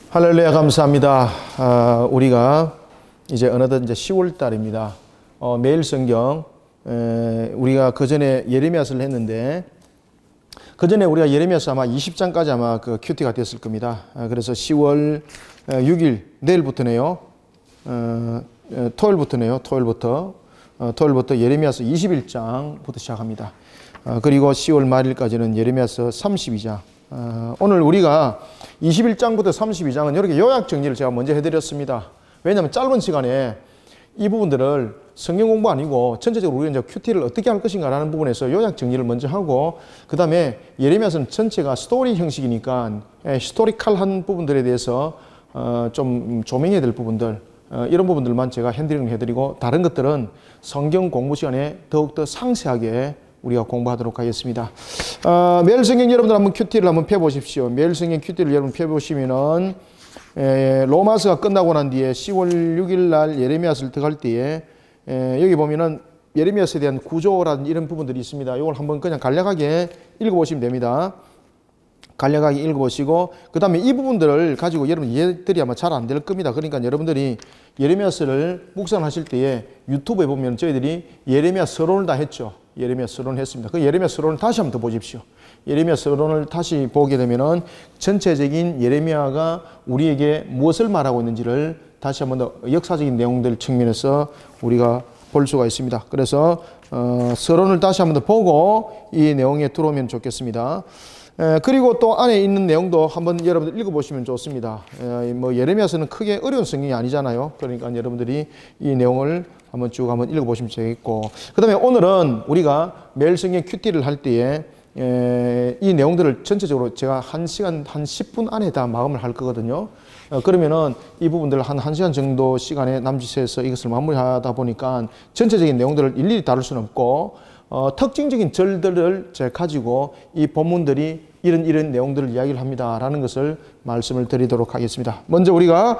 할렐루야, 감사합니다. 우리가 이제 어느덧 이제 10월 달입니다. 매일 성경, 우리가 그 전에 예레미야서를 했는데, 그 전에 우리가 예레미야서 아마 20장까지 아마 그 큐티가 됐을 겁니다. 그래서 10월 6일, 내일부터네요. 토요일부터 예레미야서 21장부터 시작합니다. 그리고 10월 말일까지는 예레미야서 32장. 오늘 우리가 21장부터 32장은 이렇게 요약 정리를 제가 먼저 해드렸습니다. 왜냐하면 짧은 시간에 이 부분들을 성경 공부 아니고 전체적으로 우리가 이제 큐티를 어떻게 할 것인가라는 부분에서 요약 정리를 먼저 하고, 그 다음에 예레미야서는 전체가 스토리 형식이니까 히스토리컬한 부분들에 대해서 좀 조명해야 될 부분들, 이런 부분들만 제가 핸들링 해드리고, 다른 것들은 성경 공부 시간에 더욱더 상세하게 우리가 공부하도록 하겠습니다. 매일 성경 여러분들 한번 큐티를 한번 펴보십시오. 매일 성경 큐티를 여러분 펴보시면은 로마서가 끝나고 난 뒤에 10월 6일 날 예레미야서를 들어갈 때에 여기 보면은 예레미야서에 대한 구조라든 이런 부분들이 있습니다. 이걸 한번 그냥 간략하게 읽어보시면 됩니다. 간략하게 읽어보시고, 그 다음에 이 부분들을 가지고 여러분 이해들이 아마 잘 안 될 겁니다. 그러니까 여러분들이 예레미야서를 묵상하실 때에 유튜브에 보면 저희들이 예레미야 서론을 다 했죠. 예레미야 서론을 했습니다. 그 예레미야 서론을 다시 한번 더 보십시오. 예레미야 서론을 다시 보게 되면은 전체적인 예레미야가 우리에게 무엇을 말하고 있는지를 다시 한번 더 역사적인 내용들 측면에서 우리가 볼 수가 있습니다. 그래서 서론을 다시 한번 더 보고 이 내용에 들어오면 좋겠습니다. 그리고 또 안에 있는 내용도 한번 여러분들 읽어보시면 좋습니다. 뭐 예레미야서는 크게 어려운 성경이 아니잖아요. 그러니까 여러분들이 이 내용을 한번 쭉 한번 읽어보시면 되겠고, 그 다음에 오늘은 우리가 매일 성경 큐티를 할 때에 이 내용들을 전체적으로 제가 1시간 한 10분 안에 다 마감을 할 거거든요. 그러면은 이 부분들을 한 1시간 정도 시간에 남짓해서 이것을 마무리하다 보니까 전체적인 내용들을 일일이 다룰 수는 없고, 특징적인 절들을 제가 가지고 이 본문들이 이런 내용들을 이야기를 합니다라는 것을 말씀을 드리도록 하겠습니다. 먼저 우리가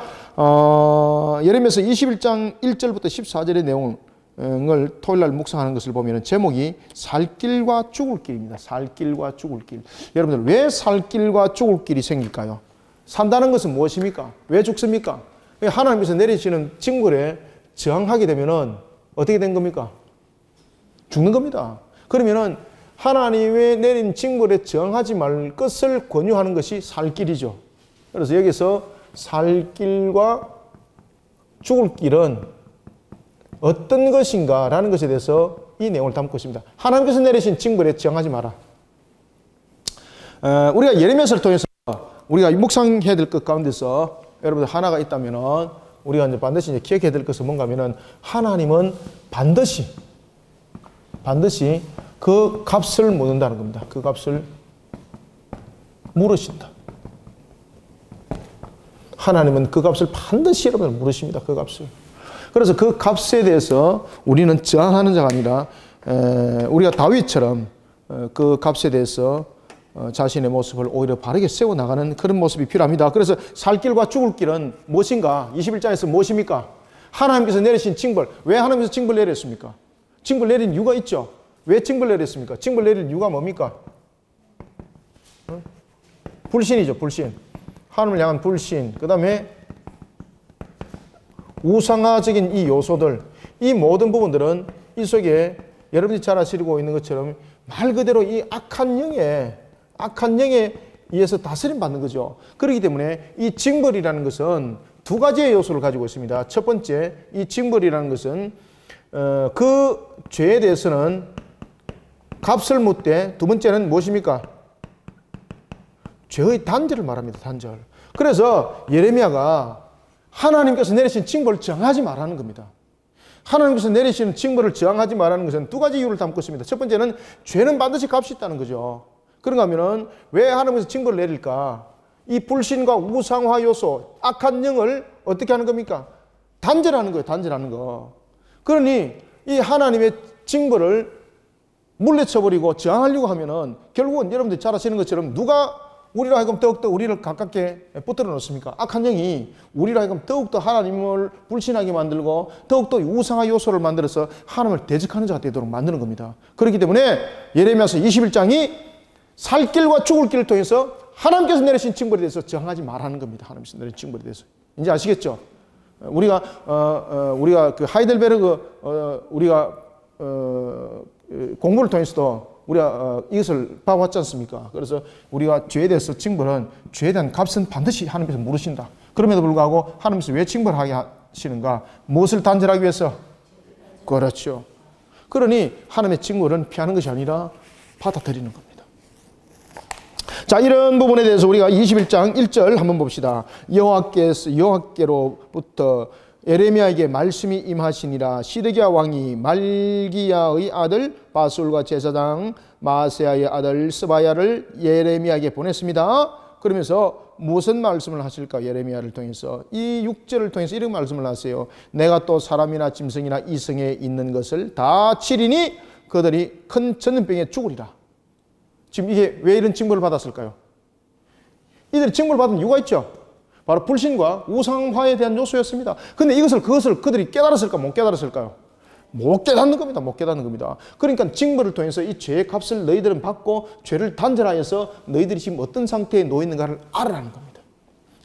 예레미야서 21장 1절부터 14절의 내용을 토요일날 묵상하는 것을 보면 제목이 살 길과 죽을 길입니다. 살 길과 죽을 길. 여러분들, 왜 살 길과 죽을 길이 생길까요? 산다는 것은 무엇입니까? 왜 죽습니까? 하나님께서 내리시는 징벌에 저항하게 되면은 어떻게 된 겁니까? 죽는 겁니다. 그러면은 하나님의 내린 징벌에 저항하지 말 것을 권유하는 것이 살 길이죠. 그래서 여기서 살 길과 죽을 길은 어떤 것인가 라는 것에 대해서 이 내용을 담고 있습니다. 하나님께서 내리신 징벌에 저항하지 마라. 우리가 예레미야서를 통해서 우리가 묵상해야 될 것 가운데서 여러분들 하나가 있다면은 우리가 이제 반드시 이제 기억해야 될 것은 뭔가 하면은, 하나님은 반드시 그 값을 묻는다는 겁니다. 그 값을 물으신다. 하나님은 그 값을 반드시 여러분을 물으십니다. 그 값을. 그래서 그 값에 대해서 우리는 저항하는 자가 아니라 우리가 다윗처럼 그 값에 대해서 자신의 모습을 오히려 바르게 세워나가는 그런 모습이 필요합니다. 그래서 살 길과 죽을 길은 무엇인가? 21장에서 무엇입니까? 하나님께서 내리신 징벌. 왜 하나님께서 징벌 내렸습니까? 징벌 내린 이유가 있죠. 왜 징벌 내렸습니까? 징벌 내릴 이유가 뭡니까? 불신이죠. 불신. 하나님을 향한 불신. 그 다음에 우상화적인 이 요소들, 이 모든 부분들은 이 속에 여러분이 잘 아시고 있는 것처럼 말 그대로 이 악한 영에 의해서 다스림 받는 거죠. 그렇기 때문에 이 징벌이라는 것은 두 가지의 요소를 가지고 있습니다. 첫 번째, 이 징벌이라는 것은 그 죄에 대해서는 값을 묻되, 두 번째는 무엇입니까? 죄의 단절을 말합니다. 단절. 그래서 예레미야가 하나님께서 내리신 징벌을 저항하지 말라는 겁니다. 하나님께서 내리시는 징벌을 저항하지 말라는 것은 두 가지 이유를 담고 있습니다. 첫 번째는 죄는 반드시 값이 있다는 거죠. 그런가 하면은 왜 하나님께서 징벌을 내릴까? 이 불신과 우상화 요소, 악한 영을 어떻게 하는 겁니까? 단절하는 거예요. 단절하는 거. 그러니 이 하나님의 징벌을 물리쳐버리고 저항하려고 하면은 결국은 여러분들이 잘 아시는 것처럼 누가 우리로 하여금 더욱더 우리를 가깝게 붙들어 놓습니까? 악한 영이 우리로 하여금 더욱더 하나님을 불신하게 만들고 더욱더 우상화 요소를 만들어서 하나님을 대적하는 자가 되도록 만드는 겁니다. 그렇기 때문에 예레미야서 21장이 살 길과 죽을 길을 통해서 하나님께서 내리신 징벌에 대해서 저항하지 말라는 겁니다. 하나님께서 내리신 징벌에 대해서. 이제 아시겠죠? 우리가 그 하이델베르그 우리가 공부를 통해서도 우리가 이것을 봐왔지 않습니까? 그래서 우리가 죄에 대해서 징벌은 죄에 대한 값은 반드시 하나님께서 물으신다. 그럼에도 불구하고 하나님께서 왜 징벌하게 하시는가? 무엇을 단절하기 위해서? 그렇죠. 그러니 하나님의 징벌은 피하는 것이 아니라 받아들이는 겁니다. 자, 이런 부분에 대해서 우리가 21장 1절 한번 봅시다. 여호와께로부터 에레미야에게 말씀이 임하시니라. 시드기야 왕이 말기야의 아들 바술과 제사장 마세야의 아들 스바야를 예레미야에게 보냈습니다. 그러면서 무슨 말씀을 하실까? 예레미야를 통해서 이 6절을 통해서 이런 말씀을 하세요. 내가 또 사람이나 짐승이나 이성에 있는 것을 다 치리니 그들이 큰 전염병에 죽으리라. 지금 이게 왜 이런 징벌을 받았을까요? 이들이 징벌을 받은 이유가 있죠. 바로 불신과 우상화에 대한 요소였습니다. 그런데 그것을 그들이 깨달았을까? 못 깨달았을까요? 못 깨닫는 겁니다. 못 깨닫는 겁니다. 그러니까 징벌을 통해서 이 죄의 값을 너희들은 받고 죄를 단절하여서 너희들이 지금 어떤 상태에 놓여 있는가를 알아라는 겁니다.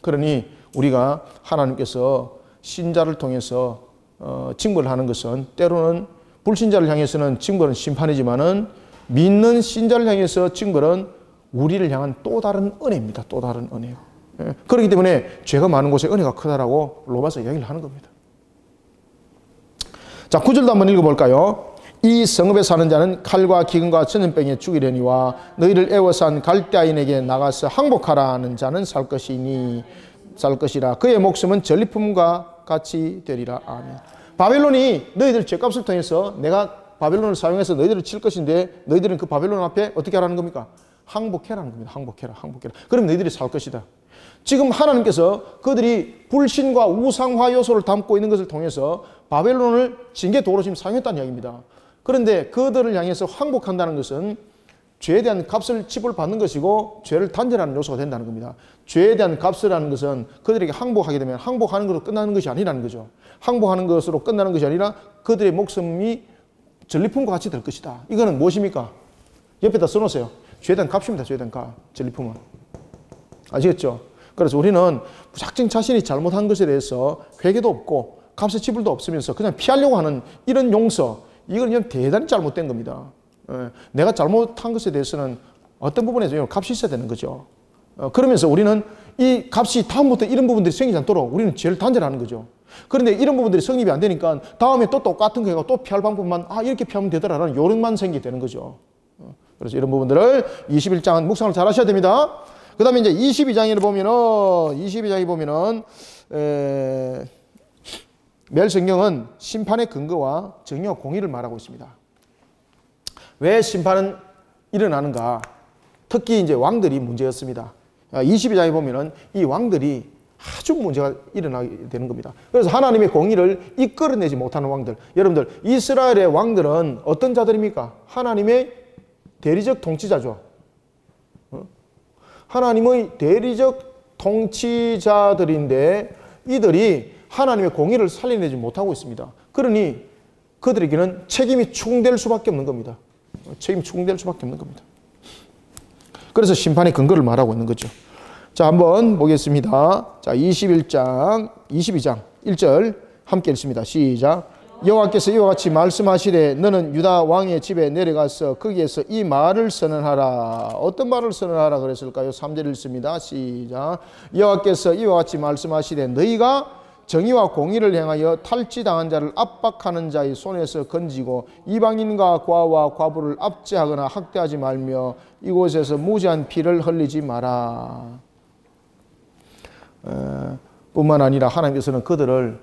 그러니 우리가 하나님께서 신자를 통해서 징벌을 하는 것은 때로는 불신자를 향해서는 징벌은 심판이지만은 믿는 신자를 향해서 징벌은 우리를 향한 또 다른 은혜입니다. 또 다른 은혜요. 그렇기 때문에 죄가 많은 곳에 은혜가 크다라고 로마서 이야기를 하는 겁니다. 자, 9절도 한번 읽어볼까요? 이 성읍에 사는 자는 칼과 기근과 전염병에 죽이려니와 너희를 애워싼 갈대아인에게 나가서 항복하라는 자는 살 것이라. 그의 목숨은 전리품과 같이 되리라. 아멘. 바벨론이 너희들 죄값을 통해서 내가 바벨론을 사용해서 너희들을 칠 것인데 너희들은 그 바벨론 앞에 어떻게 하라는 겁니까? 항복해라는 겁니다. 항복해라. 그럼 너희들이 살 것이다. 지금 하나님께서 그들이 불신과 우상화 요소를 담고 있는 것을 통해서 바벨론을 징계도로 지금 사용했다는 이야기입니다. 그런데 그들을 향해서 항복한다는 것은 죄에 대한 값을 지불받는 것이고 죄를 단절하는 요소가 된다는 겁니다. 죄에 대한 값을 하는 것은 그들에게 항복하게 되면 항복하는 것으로 끝나는 것이 아니라는 거죠. 항복하는 것으로 끝나는 것이 아니라 그들의 목숨이 전리품과 같이 될 것이다. 이거는 무엇입니까? 옆에다 써놓으세요. 죄에 대한 값입니다. 죄에 대한 값. 전리품은. 아시겠죠? 그래서 우리는 무작정 자신이 잘못한 것에 대해서 회개도 없고 값의 지불도 없으면서 그냥 피하려고 하는 이런 용서, 이건 그냥 대단히 잘못된 겁니다. 내가 잘못한 것에 대해서는 어떤 부분에서 값이 있어야 되는 거죠. 그러면서 우리는 이 값이 다음부터 이런 부분들이 생기지 않도록 우리는 죄를 단절하는 거죠. 그런데 이런 부분들이 성립이 안 되니까 다음에 또 똑같은 거가 또 피할 방법만 이렇게 피하면 되더라라는 요령만 생기게 되는 거죠. 그래서 이런 부분들을 21장은 묵상을 잘 하셔야 됩니다. 그 다음에 이제 22장에 보면은 매일 성경은 심판의 근거와 정의와 공의를 말하고 있습니다. 왜 심판은 일어나는가? 특히 이제 왕들이 문제였습니다. 22장에 보면은 이 왕들이 아주 문제가 일어나게 되는 겁니다. 그래서 하나님의 공의를 이끌어내지 못하는 왕들. 여러분들, 이스라엘의 왕들은 어떤 자들입니까? 하나님의 대리적 통치자죠. 하나님의 대리적 통치자들인데 이들이 하나님의 공의를 살려내지 못하고 있습니다. 그러니 그들에게는 책임이 충될 수밖에 없는 겁니다. 책임이 충될 수밖에 없는 겁니다. 그래서 심판의 근거를 말하고 있는 거죠. 자, 한번 보겠습니다. 자, 22장 1절 함께 읽습니다. 시작. 여호와께서 이와 같이 말씀하시되 너는 유다 왕의 집에 내려가서 거기에서 이 말을 선언하라. 어떤 말을 선언하라 그랬을까요? 3절 읽습니다. 시작. 여호와께서 이와 같이 말씀하시되 너희가 정의와 공의를 행하여 탈취당한 자를 압박하는 자의 손에서 건지고 이방인과 과와 과부를 압제하거나 학대하지 말며 이곳에서 무지한 피를 흘리지 마라. 뿐만 아니라 하나님께서는 그들을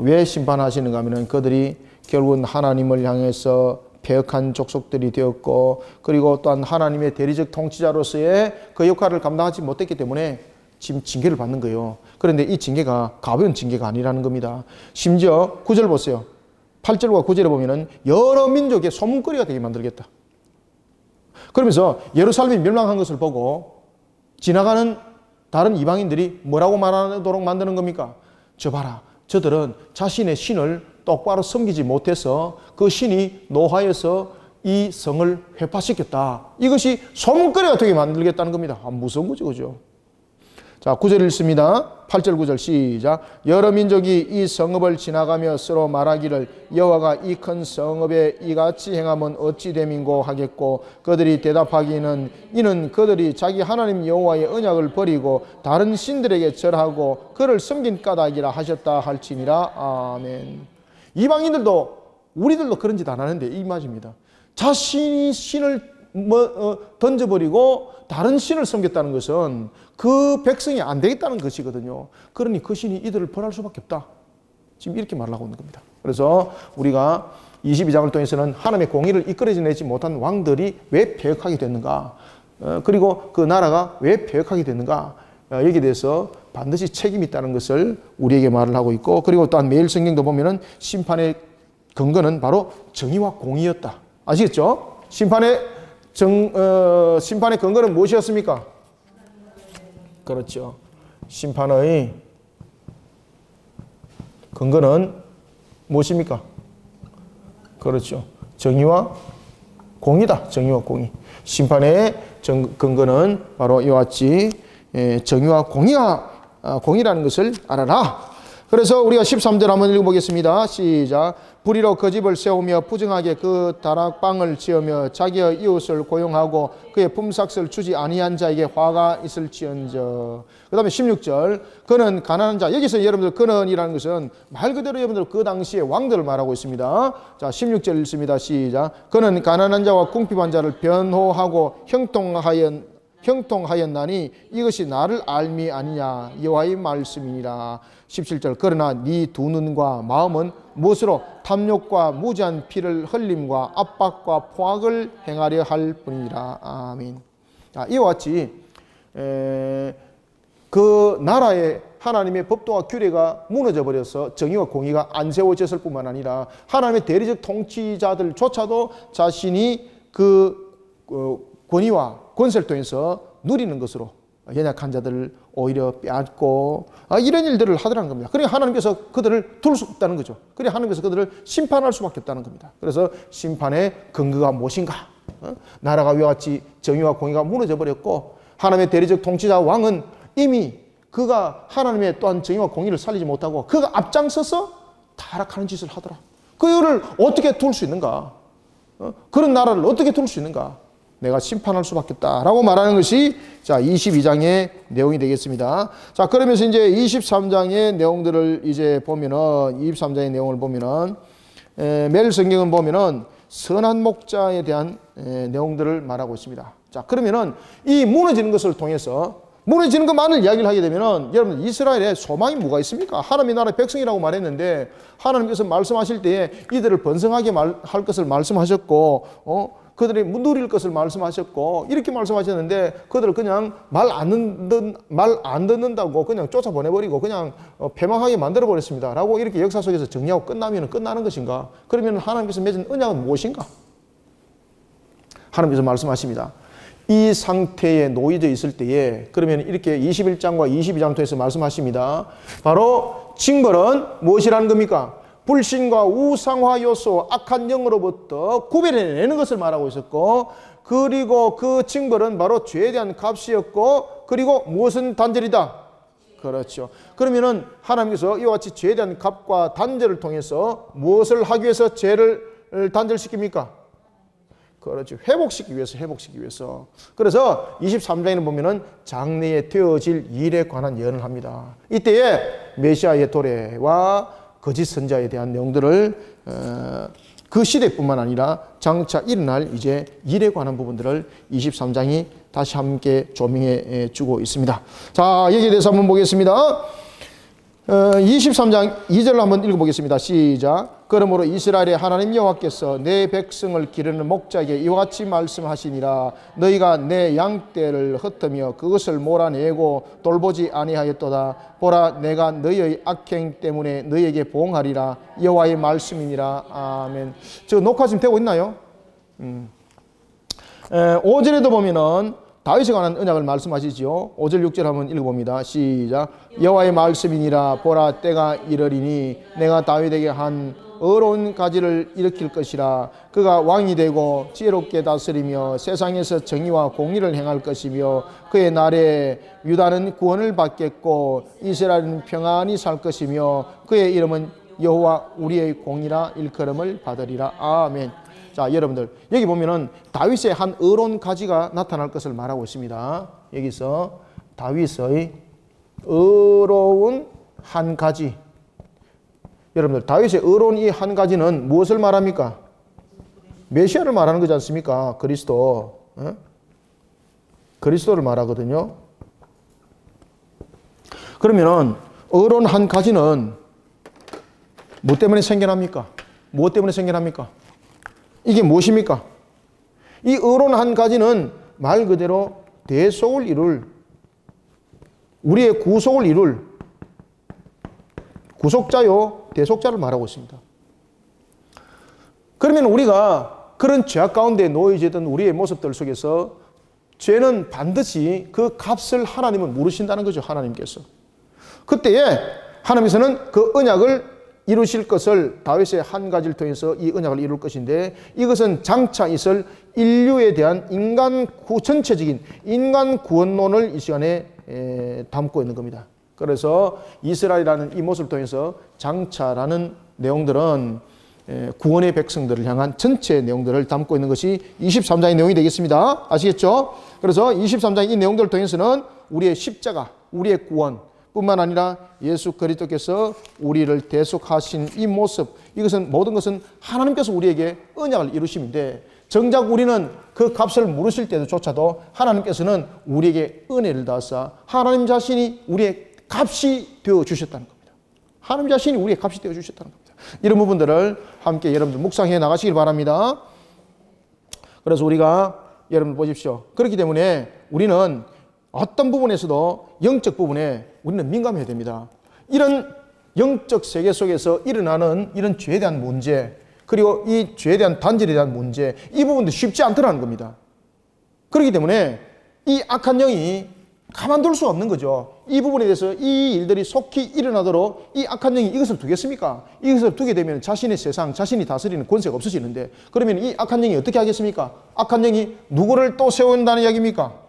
왜 심판하시는가 하면 그들이 결국은 하나님을 향해서 패역한 족속들이 되었고 그리고 또한 하나님의 대리적 통치자로서의 그 역할을 감당하지 못했기 때문에 지금 징계를 받는 거예요. 그런데 이 징계가 가벼운 징계가 아니라는 겁니다. 심지어 9절 보세요. 8절과 9절에 보면은 여러 민족의 소문거리가 되게 만들겠다. 그러면서 예루살렘이 멸망한 것을 보고 지나가는 다른 이방인들이 뭐라고 말하도록 만드는 겁니까? 저 봐라. 저들은 자신의 신을 똑바로 섬기지 못해서 그 신이 노하여서 이 성을 회파시켰다. 이것이 소문거리가 되게 만들겠다는 겁니다. 무서운 거죠, 그죠? 자, 9절 읽습니다. 8절 9절 시작. 여러 민족이 이 성읍을 지나가며 서로 말하기를 여호와가 이 큰 성읍에 이같이 행하면 어찌 됨인고 하겠고, 그들이 대답하기는 이는 그들이 자기 하나님 여호와의 언약을 버리고 다른 신들에게 절하고 그를 섬긴 까닭이라 하셨다 할지니라. 아멘. 이방인들도 우리들도 그런 짓 안 하는데 이 말입니다. 자신이 신을 던져버리고 다른 신을 섬겼다는 것은 그 백성이 안 되겠다는 것이거든요. 그러니 그 신이 이들을 벌할 수밖에 없다. 지금 이렇게 말하고 있는 겁니다. 그래서 우리가 22장을 통해서는 하나님의 공의를 이끌어내지 못한 왕들이 왜 패역하게 됐는가, 그리고 그 나라가 왜 패역하게 됐는가, 여기에 대해서 반드시 책임이 있다는 것을 우리에게 말을 하고 있고, 그리고 또한 매일 성경도 보면은 심판의 근거는 바로 정의와 공의였다. 아시겠죠? 심판의 근거는 무엇이었습니까? 그렇죠. 심판의 근거는 무엇입니까? 그렇죠. 정의와 공의다. 정의와 공의. 심판의 근거는 바로 이와 같이 정의와 공의라는 것을 알아라. 그래서 우리가 13절 한번 읽어보겠습니다. 시작. 불의로 그 집을 세우며 부정하게 그 다락방을 지으며 자기의 이웃을 고용하고 그의 품삯을 주지 아니한 자에게 화가 있을지언정. 그 다음에 16절. 그는 가난한 자. 여기서 여러분들 그는이라는 것은 말 그대로 여러분들 그 당시에 왕들을 말하고 있습니다. 자, 16절 읽습니다. 시작. 그는 가난한 자와 궁핍한 자를 변호하고 형통하였나니 이것이 나를 알미 아니냐 여호와의 말씀이니라. 17절. 그러나 네 두 눈과 마음은 무엇으로 탐욕과 무지한 피를 흘림과 압박과 포악을 행하려 할 뿐이니라. 아멘. 이와 같이 그 나라의 하나님의 법도와 규례가 무너져 버려서 정의와 공의가 안 세워졌을 뿐만 아니라 하나님의 대리적 통치자들조차도 자신이 그 권위와 권세를 통해서 누리는 것으로 연약한 자들을 오히려 빼앗고 이런 일들을 하더라는 겁니다. 그러니까 하나님께서 그들을 둘 수 없다는 거죠. 그러니까 하나님께서 그들을 심판할 수밖에 없다는 겁니다. 그래서 심판의 근거가 무엇인가? 나라가 이와 같이 정의와 공의가 무너져 버렸고 하나님의 대리적 통치자 왕은 이미 그가 하나님의 또한 정의와 공의를 살리지 못하고 그가 앞장서서 타락하는 짓을 하더라. 그를 어떻게 둘 수 있는가? 그런 나라를 어떻게 둘 수 있는가? 내가 심판할 수밖에 없다라고 말하는 것이 자 22장의 내용이 되겠습니다. 자, 그러면서 이제 23장의 내용들을 이제 보면은 23장의 내용을 보면은 매일 성경은 보면은 선한 목자에 대한 내용들을 말하고 있습니다. 자, 그러면은 이 무너지는 것을 통해서 무너지는 것만을 이야기를 하게 되면은 여러분 이스라엘에 소망이 뭐가 있습니까? 하나님의 나라의 백성이라고 말했는데 하나님께서 말씀하실 때에 이들을 번성하게 할 것을 말씀하셨고 그들이 누릴 것을 말씀하셨고 이렇게 말씀하셨는데 그들을 그냥 말 안 듣는다고 그냥 쫓아보내버리고 그냥 패망하게 만들어버렸습니다. 라고 이렇게 역사 속에서 정리하고 끝나면 끝나는 것인가? 그러면 하나님께서 맺은 언약은 무엇인가? 하나님께서 말씀하십니다. 이 상태에 놓여져 있을 때에 그러면 이렇게 21장과 22장 통해서 말씀하십니다. 바로 징벌은 무엇이라는 겁니까? 불신과 우상화 요소, 악한 영으로부터 구별해내는 것을 말하고 있었고, 그리고 그 징벌은 바로 죄에 대한 값이었고, 그리고 무엇은 단절이다? 그렇죠. 그러면은 하나님께서 이와 같이 죄에 대한 값과 단절을 통해서 무엇을 하기 위해서 죄를 단절시킵니까? 그렇죠. 회복시키기 위해서. 그래서 23장에는 보면은 장래에 되어질 일에 관한 예언을 합니다. 이때에 메시아의 도래와 거짓 선자에 대한 내용들을 그 시대뿐만 아니라 장차 일어날 이제 일에 관한 부분들을 23장이 다시 함께 조명해 주고 있습니다. 자, 여기에 대해서 한번 보겠습니다. 23장 2절을 한번 읽어보겠습니다. 시작. 그러므로 이스라엘의 하나님 여호와께서 내 백성을 기르는 목자에게 이와 같이 말씀하시니라. 너희가 내 양떼를 흩으며 그것을 몰아내고 돌보지 아니하였도다. 보라, 내가 너희의 악행 때문에 너희에게 보응하리라. 여호와의 말씀이니라. 아멘. 저 녹화 지금 되고 있나요? 5절에도 보면은 다윗에 관한 언약을 말씀하시죠. 5절 6절 한번 읽어봅니다. 시작. 여호와의 말씀이니라. 보라, 때가 이르리니 내가 다윗에게 한 의로운 가지를 일으킬 것이라. 그가 왕이 되고 지혜롭게 다스리며 세상에서 정의와 공의를 행할 것이며 그의 날에 유다는 구원을 받겠고 이스라엘은 평안히 살 것이며 그의 이름은 여호와 우리의 공이라 일컬음을 받으리라. 아멘. 자, 여러분들 여기 보면은 다윗의 한 의로운 가지가 나타날 것을 말하고 있습니다. 여기서 다윗의 의로운 한 가지. 여러분들 다윗의 의로운 이 한 가지는 무엇을 말합니까? 메시아를 말하는 거지 않습니까? 그리스도. 그리스도를 말하거든요. 그러면은 의로운 한 가지는 뭐 때문에 생겨납니까? 무엇 때문에 생겨납니까? 이게 무엇입니까? 이 의로운 한 가지는 말 그대로 대속을 이룰, 우리의 구속을 이룰 구속자요 대속자를 말하고 있습니다. 그러면 우리가 그런 죄악 가운데 놓여지던 우리의 모습들 속에서 죄는 반드시 그 값을 하나님은 물으신다는 거죠. 하나님께서. 그때에 하나님께서는 그 언약을 이루실 것을 다윗의 한 가지를 통해서 이 언약을 이룰 것인데 이것은 장차 있을 인류에 대한 전체적인 인간 구원론을 이 시간에 담고 있는 겁니다. 그래서 이스라엘이라는 이 모습을 통해서 장차라는 내용들은 구원의 백성들을 향한 전체 내용들을 담고 있는 것이 23장의 내용이 되겠습니다. 아시겠죠? 그래서 23장 이 내용들을 통해서는 우리의 십자가, 우리의 구원 뿐만 아니라 예수 그리스도께서 우리를 대속하신 이 모습, 이것은 모든 것은 하나님께서 우리에게 언약을 이루심인데 정작 우리는 그 값을 물으실 때조차도 하나님께서는 우리에게 은혜를 다하사 하나님 자신이 우리의 값이 되어주셨다는 겁니다. 하나님 자신이 우리의 값이 되어주셨다는 겁니다. 이런 부분들을 함께 여러분들 묵상해 나가시길 바랍니다. 그래서 우리가 여러분 보십시오. 그렇기 때문에 우리는 어떤 부분에서도 영적 부분에 우리는 민감해야 됩니다. 이런 영적 세계 속에서 일어나는 이런 죄에 대한 문제, 그리고 이 죄에 대한 단절에 대한 문제, 이 부분도 쉽지 않더라는 겁니다. 그렇기 때문에 이 악한 영이 가만둘 수 없는 거죠. 이 부분에 대해서 이 일들이 속히 일어나도록 이 악한 영이 이것을 두겠습니까? 이것을 두게 되면 자신의 세상, 자신이 다스리는 권세가 없어지는데 그러면 이 악한 영이 어떻게 하겠습니까? 악한 영이 누구를 또 세운다는 이야기입니까?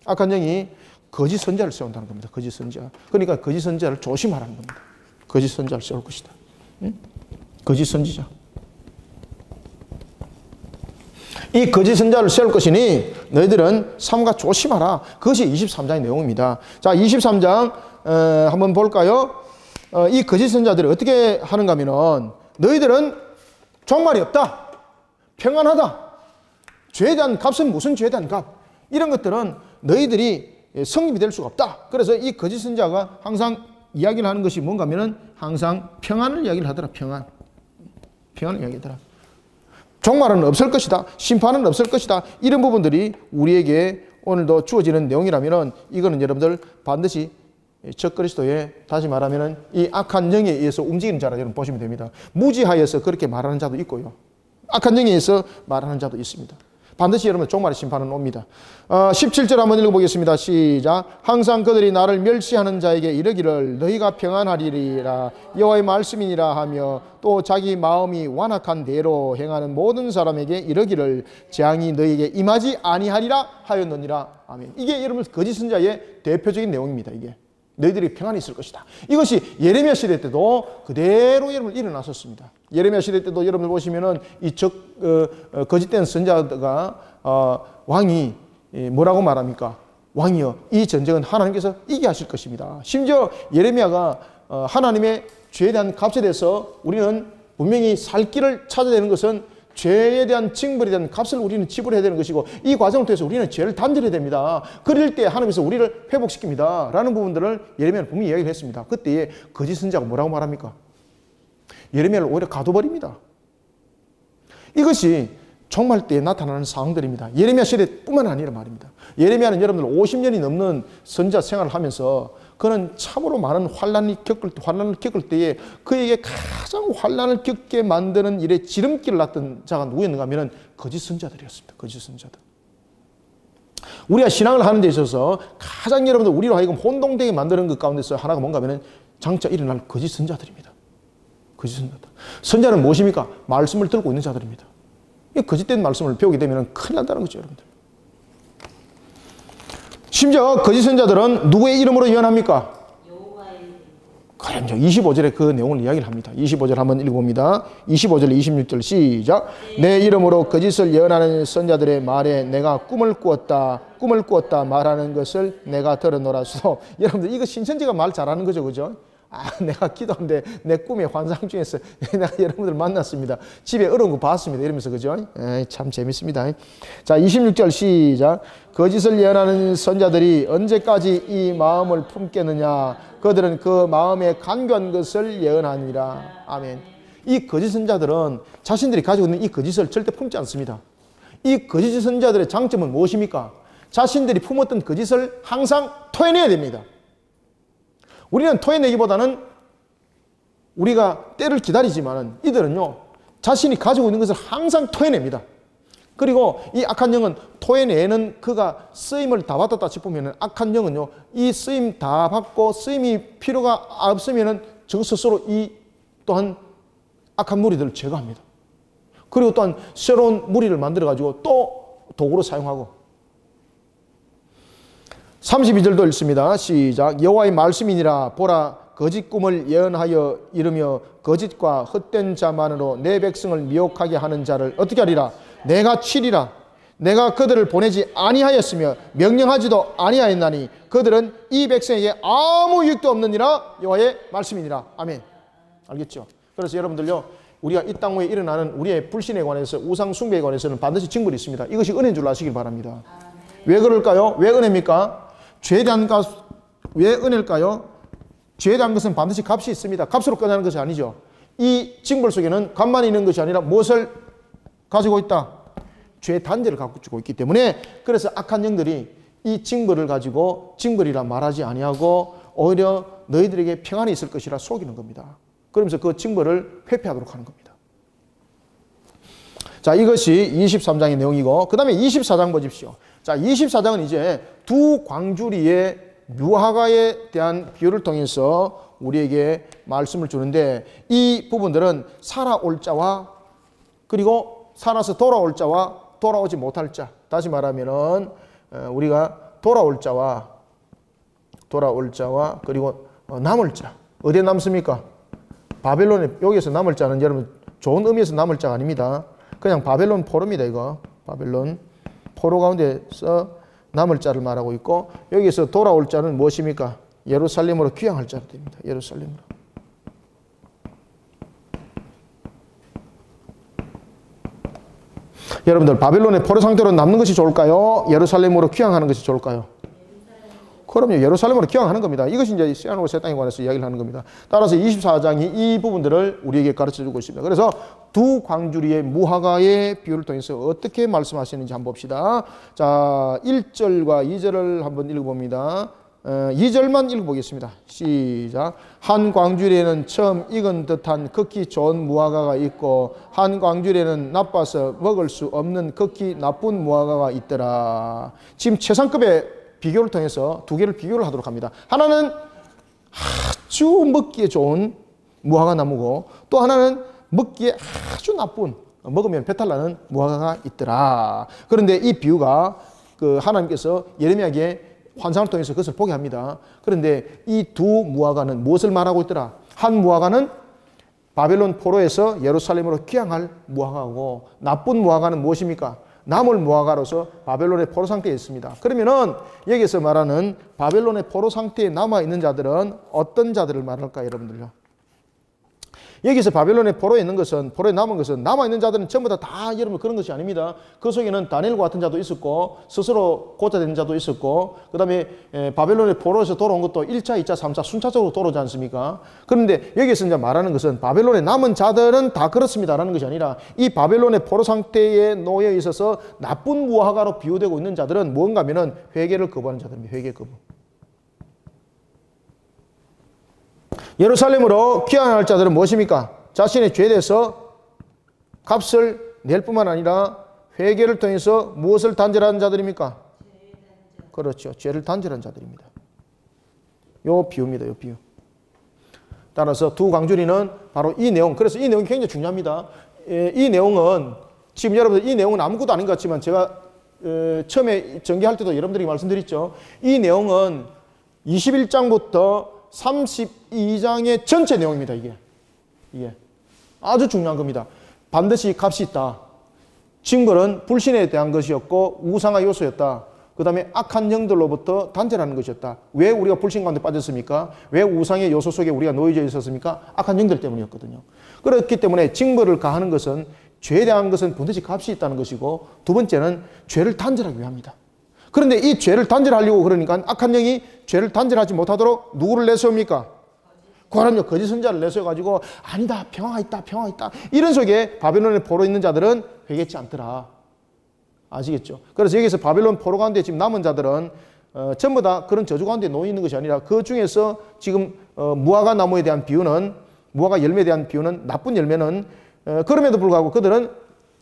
악한 영이 거짓 선자를 세운다는 겁니다. 거짓 선자. 그러니까 거짓 선자를 조심하라는 겁니다. 거짓 선자를 세울 것이다. 응? 거짓 선지자. 이 거짓 선자를 세울 것이니 너희들은 삼가 조심하라. 그것이 23장의 내용입니다. 자, 23장 한번 볼까요? 이 거짓 선자들이 어떻게 하는가 하면은 너희들은 종말이 없다. 평안하다. 죄에 대한 값은 무슨 죄에 대한 값? 이런 것들은 너희들이 성립이 될 수가 없다. 그래서 이 거짓 선자가 항상 이야기를 하는 것이 뭔가 하면은 항상 평안을 이야기를 하더라. 평안을 이야기하더라. 종말은 없을 것이다. 심판은 없을 것이다. 이런 부분들이 우리에게 오늘도 주어지는 내용이라면은 이거는 여러분들 반드시 적그리스도의, 다시 말하면은 이 악한 영에 의해서 움직이는 자라 여러분 보시면 됩니다. 무지하여서 그렇게 말하는 자도 있고요. 악한 영에 의해서 말하는 자도 있습니다. 반드시 여러분 종말의 심판은 옵니다. 17절 한번 읽어보겠습니다. 시작. 항상 그들이 나를 멸시하는 자에게 이르기를 너희가 평안하리라 여호와의 말씀이니라 하며 또 자기 마음이 완악한 대로 행하는 모든 사람에게 이르기를 재앙이 너희에게 임하지 아니하리라 하였느니라. 아멘. 이게 여러분 거짓 선자의 대표적인 내용입니다. 이게 너희들이 평안히 있을 것이다. 이것이 예레미야 시대 때도 그대로 여러분 일어났었습니다. 예레미야 시대 때도 여러분 보시면은 이 거짓된 선자가 왕이 뭐라고 말합니까? 왕이여, 이 전쟁은 하나님께서 이기게 하실 것입니다. 심지어 예레미야가 하나님의 죄에 대한 값에 대해서 우리는 분명히 살 길을 찾아야 되는 것은 죄에 대한 징벌에 대한 값을 우리는 지불해야 되는 것이고 이 과정을 통해서 우리는 죄를 단절해야 됩니다. 그럴 때 하나님께서 우리를 회복시킵니다. 라는 부분들을 예레미야는 분명히 이야기를 했습니다. 그때에 거짓 선자가 뭐라고 말합니까? 예레미야를 오히려 가둬버립니다. 이것이 종말 때에 나타나는 상황들입니다. 예레미야 시대뿐만 아니라 말입니다. 예레미야는 여러분들 50년이 넘는 선자 생활을 하면서 그는 참으로 많은 환난을 겪을 때에 그에게 가장 환난을 겪게 만드는 일에 지름길을 놨던 자가 누구였는가 하면 거짓 선자들이었습니다. 거짓 선자들. 우리가 신앙을 하는 데 있어서 가장 여러분들 우리로 하여금 혼동되게 만드는 것 가운데서 하나가 뭔가 하면 장차 일어날 거짓 선자들입니다. 거짓 선자다. 선자는 무엇입니까? 말씀을 들고 있는 자들입니다. 이 거짓된 말씀을 배우게 되면 큰일 난다는 거죠, 여러분들. 심지어 거짓 선자들은 누구의 이름으로 예언합니까? 그럼요. 25절에 그 내용을 이야기를 합니다. 25절 한번 읽어봅니다. 25절, 26절 시작. 내 이름으로 거짓을 예언하는 선자들의 말에 내가 꿈을 꾸었다 말하는 것을 내가 들었노라. 여러분들 이거 신천지가 말 잘하는 거죠, 그죠? 내가 기도하는데 내 꿈의 환상 중에서 내가 여러분들 만났습니다. 집에 어려운 거 봤습니다. 이러면서, 그죠? 참 재밌습니다. 자, 26절 시작. 거짓을 예언하는 선자들이 언제까지 이 마음을 품겠느냐? 그들은 그 마음에 간교한 것을 예언하니라. 아멘. 이 거짓 선자들은 자신들이 가지고 있는 이 거짓을 절대 품지 않습니다. 이 거짓 선자들의 장점은 무엇입니까? 자신들이 품었던 거짓을 항상 토해내야 됩니다. 우리는 토해내기보다는 우리가 때를 기다리지만은 이들은요, 자신이 가지고 있는 것을 항상 토해냅니다. 그리고 이 악한 영은 토해내는 그가 쓰임을 다 받았다 싶으면은 악한 영은요, 이 쓰임 다 받고 쓰임이 필요가 없으면은 저 스스로 이 또한 악한 무리들을 제거합니다. 그리고 또한 새로운 무리를 만들어가지고 또 도구로 사용하고. 32절도 읽습니다. 시작. 여호와의 말씀이니라. 보라, 거짓 꿈을 예언하여 이르며 거짓과 헛된 자만으로 내 백성을 미혹하게 하는 자를 어떻게 하리라? 내가 치리라. 내가 그들을 보내지 아니하였으며 명령하지도 아니하였나니 그들은 이 백성에게 아무 유익도 없느니라. 여호와의 말씀이니라. 아멘. 알겠죠? 그래서 여러분들요, 우리가 이 땅 위에 일어나는 우리의 불신에 관해서, 우상 숭배에 관해서는 반드시 징벌이 있습니다. 이것이 은혜인 줄 아시길 바랍니다. 왜 그럴까요? 왜 은혜입니까? 죄에 대한 것, 왜 은혜일까요? 죄에 대한 것은 반드시 값이 있습니다. 값으로 끝나는 것이 아니죠. 이 징벌 속에는 값만 있는 것이 아니라 무엇을 가지고 있다? 죄의 단죄를 가지고 있기 때문에, 그래서 악한 영들이 이 징벌을 가지고 징벌이라 말하지 아니하고 오히려 너희들에게 평안이 있을 것이라 속이는 겁니다. 그러면서 그 징벌을 회피하도록 하는 겁니다. 자, 이것이 23장의 내용이고, 그 다음에 24장 보십시오. 자, 24장은 이제 두 광주리의 묘하가에 대한 비유를 통해서 우리에게 말씀을 주는데, 이 부분들은 살아올 자와 그리고 살아서 돌아올 자와 돌아오지 못할 자, 다시 말하면은 우리가 돌아올 자와 그리고 남을 자, 어디에 남습니까? 바벨론에. 여기서 남을 자는 여러분 좋은 의미에서 남을 자가 아닙니다. 그냥 바벨론 포로입니다. 이거 바벨론 포로 가운데서 남을 자를 말하고 있고, 여기서 돌아올 자는 무엇입니까? 예루살렘으로 귀향할 자가 됩니다. 예루살렘으로. 여러분들, 바벨론의 포로 상태로 남는 것이 좋을까요? 예루살렘으로 귀향하는 것이 좋을까요? 그럼요. 예루살렘으로 귀향하는 겁니다. 이것이 이제 시한으로 새 땅에 관해서 이야기를 하는 겁니다. 따라서 24장이 이 부분들을 우리에게 가르쳐주고 있습니다. 그래서 두 광주리의 무화과의 비유를 통해서 어떻게 말씀하시는지 한번 봅시다. 자, 1절과 2절을 한번 읽어봅니다. 2절만 읽어보겠습니다. 시작. 한 광주리에는 처음 익은 듯한 극히 좋은 무화과가 있고 한 광주리에는 나빠서 먹을 수 없는 극히 나쁜 무화과가 있더라. 지금 최상급의 비교를 통해서 두 개를 비교를 하도록 합니다. 하나는 아주 먹기에 좋은 무화과 나무고, 또 하나는 먹기에 아주 나쁜, 먹으면 배탈 나는 무화과가 있더라. 그런데 이 비유가 하나님께서 예레미야에게 환상을 통해서 그것을 보게 합니다. 그런데 이 두 무화과는 무엇을 말하고 있더라? 한 무화과는 바벨론 포로에서 예루살렘으로 귀향할 무화과고, 나쁜 무화과는 무엇입니까? 남을 무화과로서 바벨론의 포로 상태에 있습니다. 그러면은 여기서 말하는 바벨론의 포로 상태에 남아있는 자들은 어떤 자들을 말할까요, 여러분들요? 여기서 바벨론의 포로에 있는 것은, 포로에 남은 것은, 남아있는 자들은 전부 다 여러분 그런 것이 아닙니다. 그 속에는 다니엘과 같은 자도 있었고, 스스로 고자된 자도 있었고, 그 다음에 바벨론의 포로에서 돌아온 것도 1차, 2차, 3차 순차적으로 돌아오지 않습니까? 그런데 여기서 이제 말하는 것은 바벨론에 남은 자들은 다 그렇습니다라는 것이 아니라, 이 바벨론의 포로 상태에 놓여 있어서 나쁜 무화과로 비유되고 있는 자들은 뭔가 하면은 회개를 거부하는 자들입니다. 회개 거부. 예루살렘으로 귀환할 자들은 무엇입니까? 자신의 죄에 대해서 값을 낼 뿐만 아니라 회개를 통해서 무엇을 단절하는 자들입니까? 그렇죠. 죄를 단절한 자들입니다. 요 비유입니다. 요 비유. 따라서 두 광주리는 바로 이 내용, 그래서 이 내용이 굉장히 중요합니다. 이 내용은 지금 여러분들 이 내용은 아무것도 아닌 것 같지만 제가 처음에 전개할 때도 여러분들에게 말씀드렸죠. 이 내용은 21장부터 32장의 전체 내용입니다. 이게 아주 중요한 겁니다. 반드시 값이 있다. 징벌은 불신에 대한 것이었고 우상의 요소였다. 그 다음에 악한 영들로부터 단절하는 것이었다. 왜 우리가 불신 가운데 빠졌습니까? 왜 우상의 요소 속에 우리가 놓여져 있었습니까? 악한 영들 때문이었거든요. 그렇기 때문에 징벌을 가하는 것은, 죄에 대한 것은 반드시 값이 있다는 것이고, 두 번째는 죄를 단절하기 위함이다. 그런데 이 죄를 단절하려고 그러니까 악한 영이 죄를 단절하지 못하도록 누구를 내세웁니까? 그럼요, 거짓 선자를 내세워가지고 아니다, 평화가 있다, 평화가 있다. 이런 속에 바벨론의 포로 있는 자들은 회개치 않더라. 아시겠죠? 그래서 여기서 바벨론 포로 가운데 지금 남은 자들은 전부 다 그런 저주 가운데 놓여 있는 것이 아니라 그 중에서 지금 무화과 나무에 대한 비유는, 무화과 열매에 대한 비유는, 나쁜 열매는 그럼에도 불구하고 그들은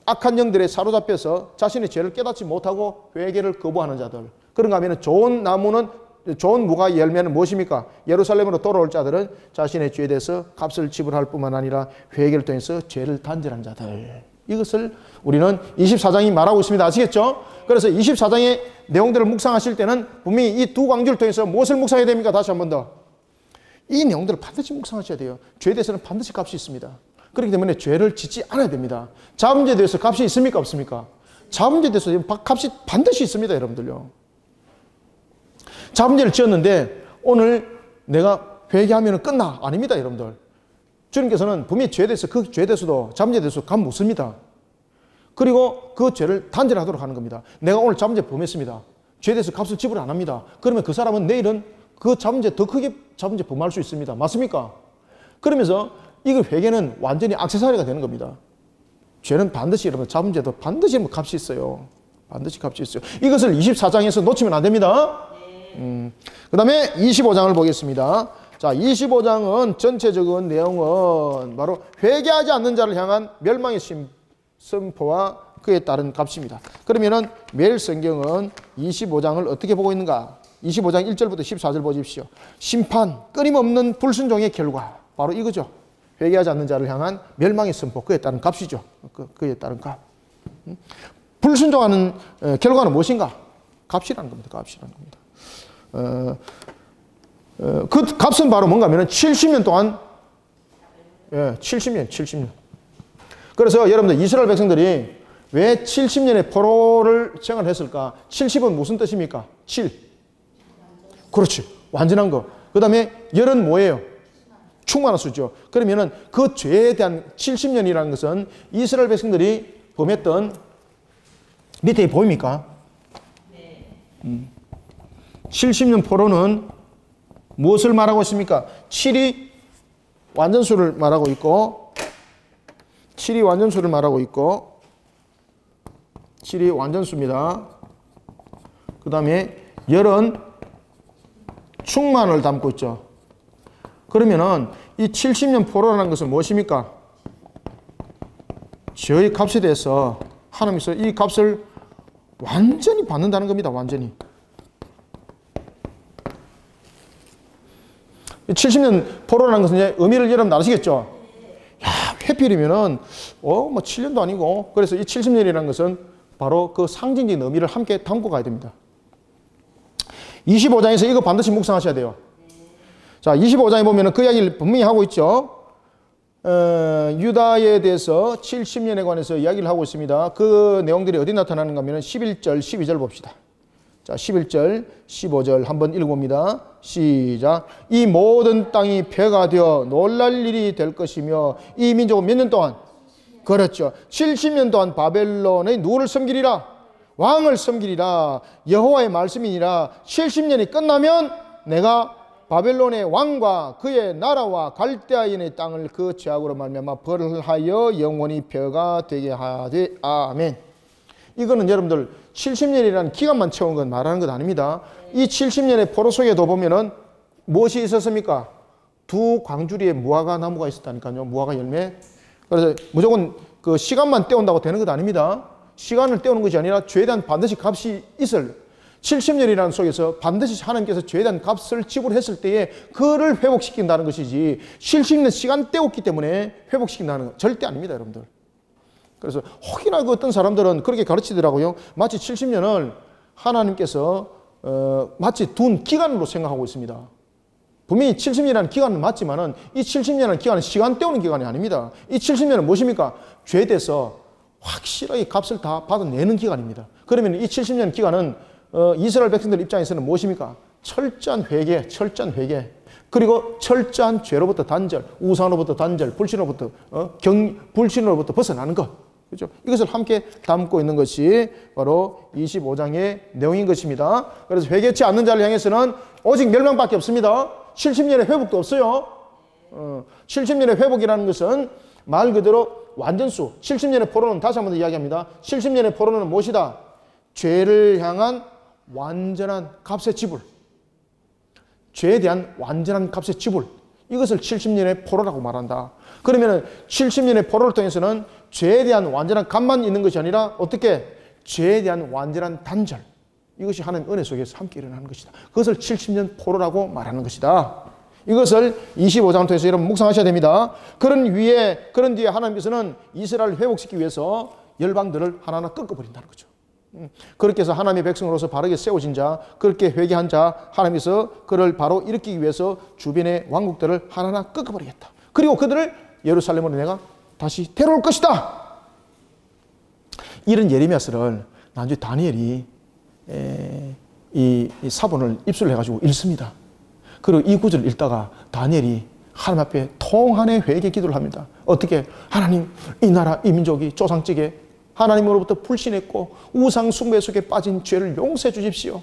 악한 영들에 사로잡혀서 자신의 죄를 깨닫지 못하고 회개를 거부하는 자들. 그런가 하면 좋은 나무는, 좋은 무화과 열매는 무엇입니까? 예루살렘으로 돌아올 자들은 자신의 죄에 대해서 값을 지불할 뿐만 아니라 회개를 통해서 죄를 단절한 자들. 이것을 우리는 24장이 말하고 있습니다. 아시겠죠? 그래서 24장의 내용들을 묵상하실 때는 분명히 이 두 광주를 통해서 무엇을 묵상해야 됩니까? 다시 한 번 더. 이 내용들을 반드시 묵상하셔야 돼요. 죄에 대해서는 반드시 값이 있습니다. 그렇기 때문에 죄를 짓지 않아야 됩니다. 자범죄에 대해서 값이 있습니까? 없습니까? 자범죄에 대해서 값이 반드시 있습니다. 여러분들요. 자범죄를 지었는데 오늘 내가 회개하면 끝나? 아닙니다. 여러분들. 주님께서는 분명히 죄에 대해서, 그 죄에 대해서도, 자범죄에 대해서 값 묻습니다. 그리고 그 죄를 단절하도록 하는 겁니다. 내가 오늘 자범죄 범했습니다. 죄에 대해서 값을 지불 안 합니다. 그러면 그 사람은 내일은 그 자범죄, 더 크게 자범죄 범할 수 있습니다. 맞습니까? 그러면서 이거 회개는 완전히 액세서리가 되는 겁니다. 죄는 반드시, 여러분, 자범죄도 반드시 값이 있어요. 반드시 값이 있어요. 이것을 24장에서 놓치면 안 됩니다. 그 다음에 25장을 보겠습니다. 자, 25장은 전체적인 내용은 바로 회개하지 않는 자를 향한 멸망의 선포와 그에 따른 값입니다. 그러면은 매일 성경은 25장을 어떻게 보고 있는가? 25장 1절부터 14절 보십시오. 심판, 끊임없는 불순종의 결과. 바로 이거죠. 회개하지 않는 자를 향한 멸망의 선포, 그에 따른 값이죠. 그에 따른 값. 불순종하는 결과는 무엇인가? 값이라는 겁니다. 값이라는 겁니다. 그 값은 바로 뭔가 하면 70년 동안, 70년. 그래서 여러분들 이스라엘 백성들이 왜 70년의 포로를 생활했을까? 70은 무슨 뜻입니까? 7. 그렇지. 완전한 거. 그 다음에 열은 뭐예요? 충만한 수죠. 그러면은 그 죄에 대한 70년이라는 것은 이스라엘 백성들이 범했던, 밑에 보입니까? 네. 70년 포로는 무엇을 말하고 있습니까? 7이 완전수를 말하고 있고, 7이 완전수를 말하고 있고, 7이 완전수입니다. 그 다음에 열은 충만을 담고 있죠. 그러면은 이 70년 포로라는 것은 무엇입니까? 죄의 값에 대해서 하나님께서 이 값을 완전히 받는다는 겁니다. 완전히. 70년 포로라는 것은 이제 의미를 여러분 아시겠죠? 야, 회필이면은, 뭐 7년도 아니고, 그래서 이 70년이라는 것은 바로 그 상징적인 의미를 함께 담고 가야 됩니다. 25장에서 이거 반드시 묵상하셔야 돼요. 자, 25장에 보면은 그 이야기를 분명히 하고 있죠. 유다에 대해서 70년에 관해서 이야기를 하고 있습니다. 그 내용들이 어디 나타나는가 하면 11절, 12절 봅시다. 자, 11절, 15절 한번 읽어봅니다. 시작. 이 모든 땅이 폐가 되어 놀랄 일이 될 것이며 이 민족은 몇 년 동안? 그렇죠. 70년 동안 바벨론의 누구를 섬기리라? 왕을 섬기리라. 여호와의 말씀이니라. 70년이 끝나면 내가 바벨론의 왕과 그의 나라와 갈대아인의 땅을 그 죄악으로 말미암아 벌하여 영원히 폐가 되게 하되 아멘. 이거는 여러분들 70년이라는 기간만 채운 건 말하는 것 아닙니다. 이 70년의 포로 속에도 보면은 무엇이 있었습니까? 두 광주리의 무화과 나무가 있었다니까요. 무화과 열매. 그래서 무조건 그 시간만 때운다고 되는 것 아닙니다. 시간을 때우는 것이 아니라 죄에 대한 반드시 값이 있을. 70년이라는 속에서 반드시 하나님께서 죄에 대한 값을 지불했을 때에 그를 회복시킨다는 것이지 70년 시간 때웠기 때문에 회복시킨다는 건 절대 아닙니다, 여러분들. 그래서 혹이나 그 어떤 사람들은 그렇게 가르치더라고요. 마치 70년을 하나님께서 마치 둔 기간으로 생각하고 있습니다. 분명히 70년이라는 기간은 맞지만은 이 70년이라는 기간은 시간 때우는 기간이 아닙니다. 이 70년은 무엇입니까? 죄에 대해서 확실하게 값을 다 받아내는 기간입니다. 그러면 이 70년 기간은 이스라엘 백성들 입장에서는 무엇입니까? 철저한 회개, 철저한 회개. 그리고 철저한 죄로부터 단절, 우상으로부터 단절, 불신으로부터 벗어나는 것. 그렇죠? 이것을 함께 담고 있는 것이 바로 25장의 내용인 것입니다. 그래서 회개치 않는 자를 향해서는 오직 멸망밖에 없습니다. 70년의 회복도 없어요. 70년의 회복이라는 것은 말 그대로 완전수. 70년의 포로는 다시 한번 더 이야기합니다. 70년의 포로는 무엇이다? 죄를 향한 완전한 값의 지불. 죄에 대한 완전한 값의 지불. 이것을 70년의 포로라고 말한다. 그러면 70년의 포로를 통해서는 죄에 대한 완전한 값만 있는 것이 아니라 어떻게? 죄에 대한 완전한 단절. 이것이 하나님 은혜 속에서 함께 일어나는 것이다. 그것을 70년 포로라고 말하는 것이다. 이것을 25장을 통해서 여러분 묵상하셔야 됩니다. 그런 뒤에 하나님께서는 이스라엘을 회복시키기 위해서 열방들을 하나하나 꺾어버린다는 거죠. 그렇게 해서 하나님의 백성으로서 바르게 세워진 자, 그렇게 회개한 자, 하나님께서 그를 바로 일으키기 위해서 주변의 왕국들을 하나하나 꺾어버리겠다. 그리고 그들을 예루살렘으로 내가 다시 데려올 것이다. 이런 예레미야서를 나중에 다니엘이 이 사본을 입수를 해가지고 읽습니다. 그리고 이 구절을 읽다가 다니엘이 하나님 앞에 통한의 회개 기도를 합니다. 어떻게? 하나님, 이 나라, 이 민족이 조상적에 하나님으로부터 불신했고 우상 숭배 속에 빠진 죄를 용서해 주십시오.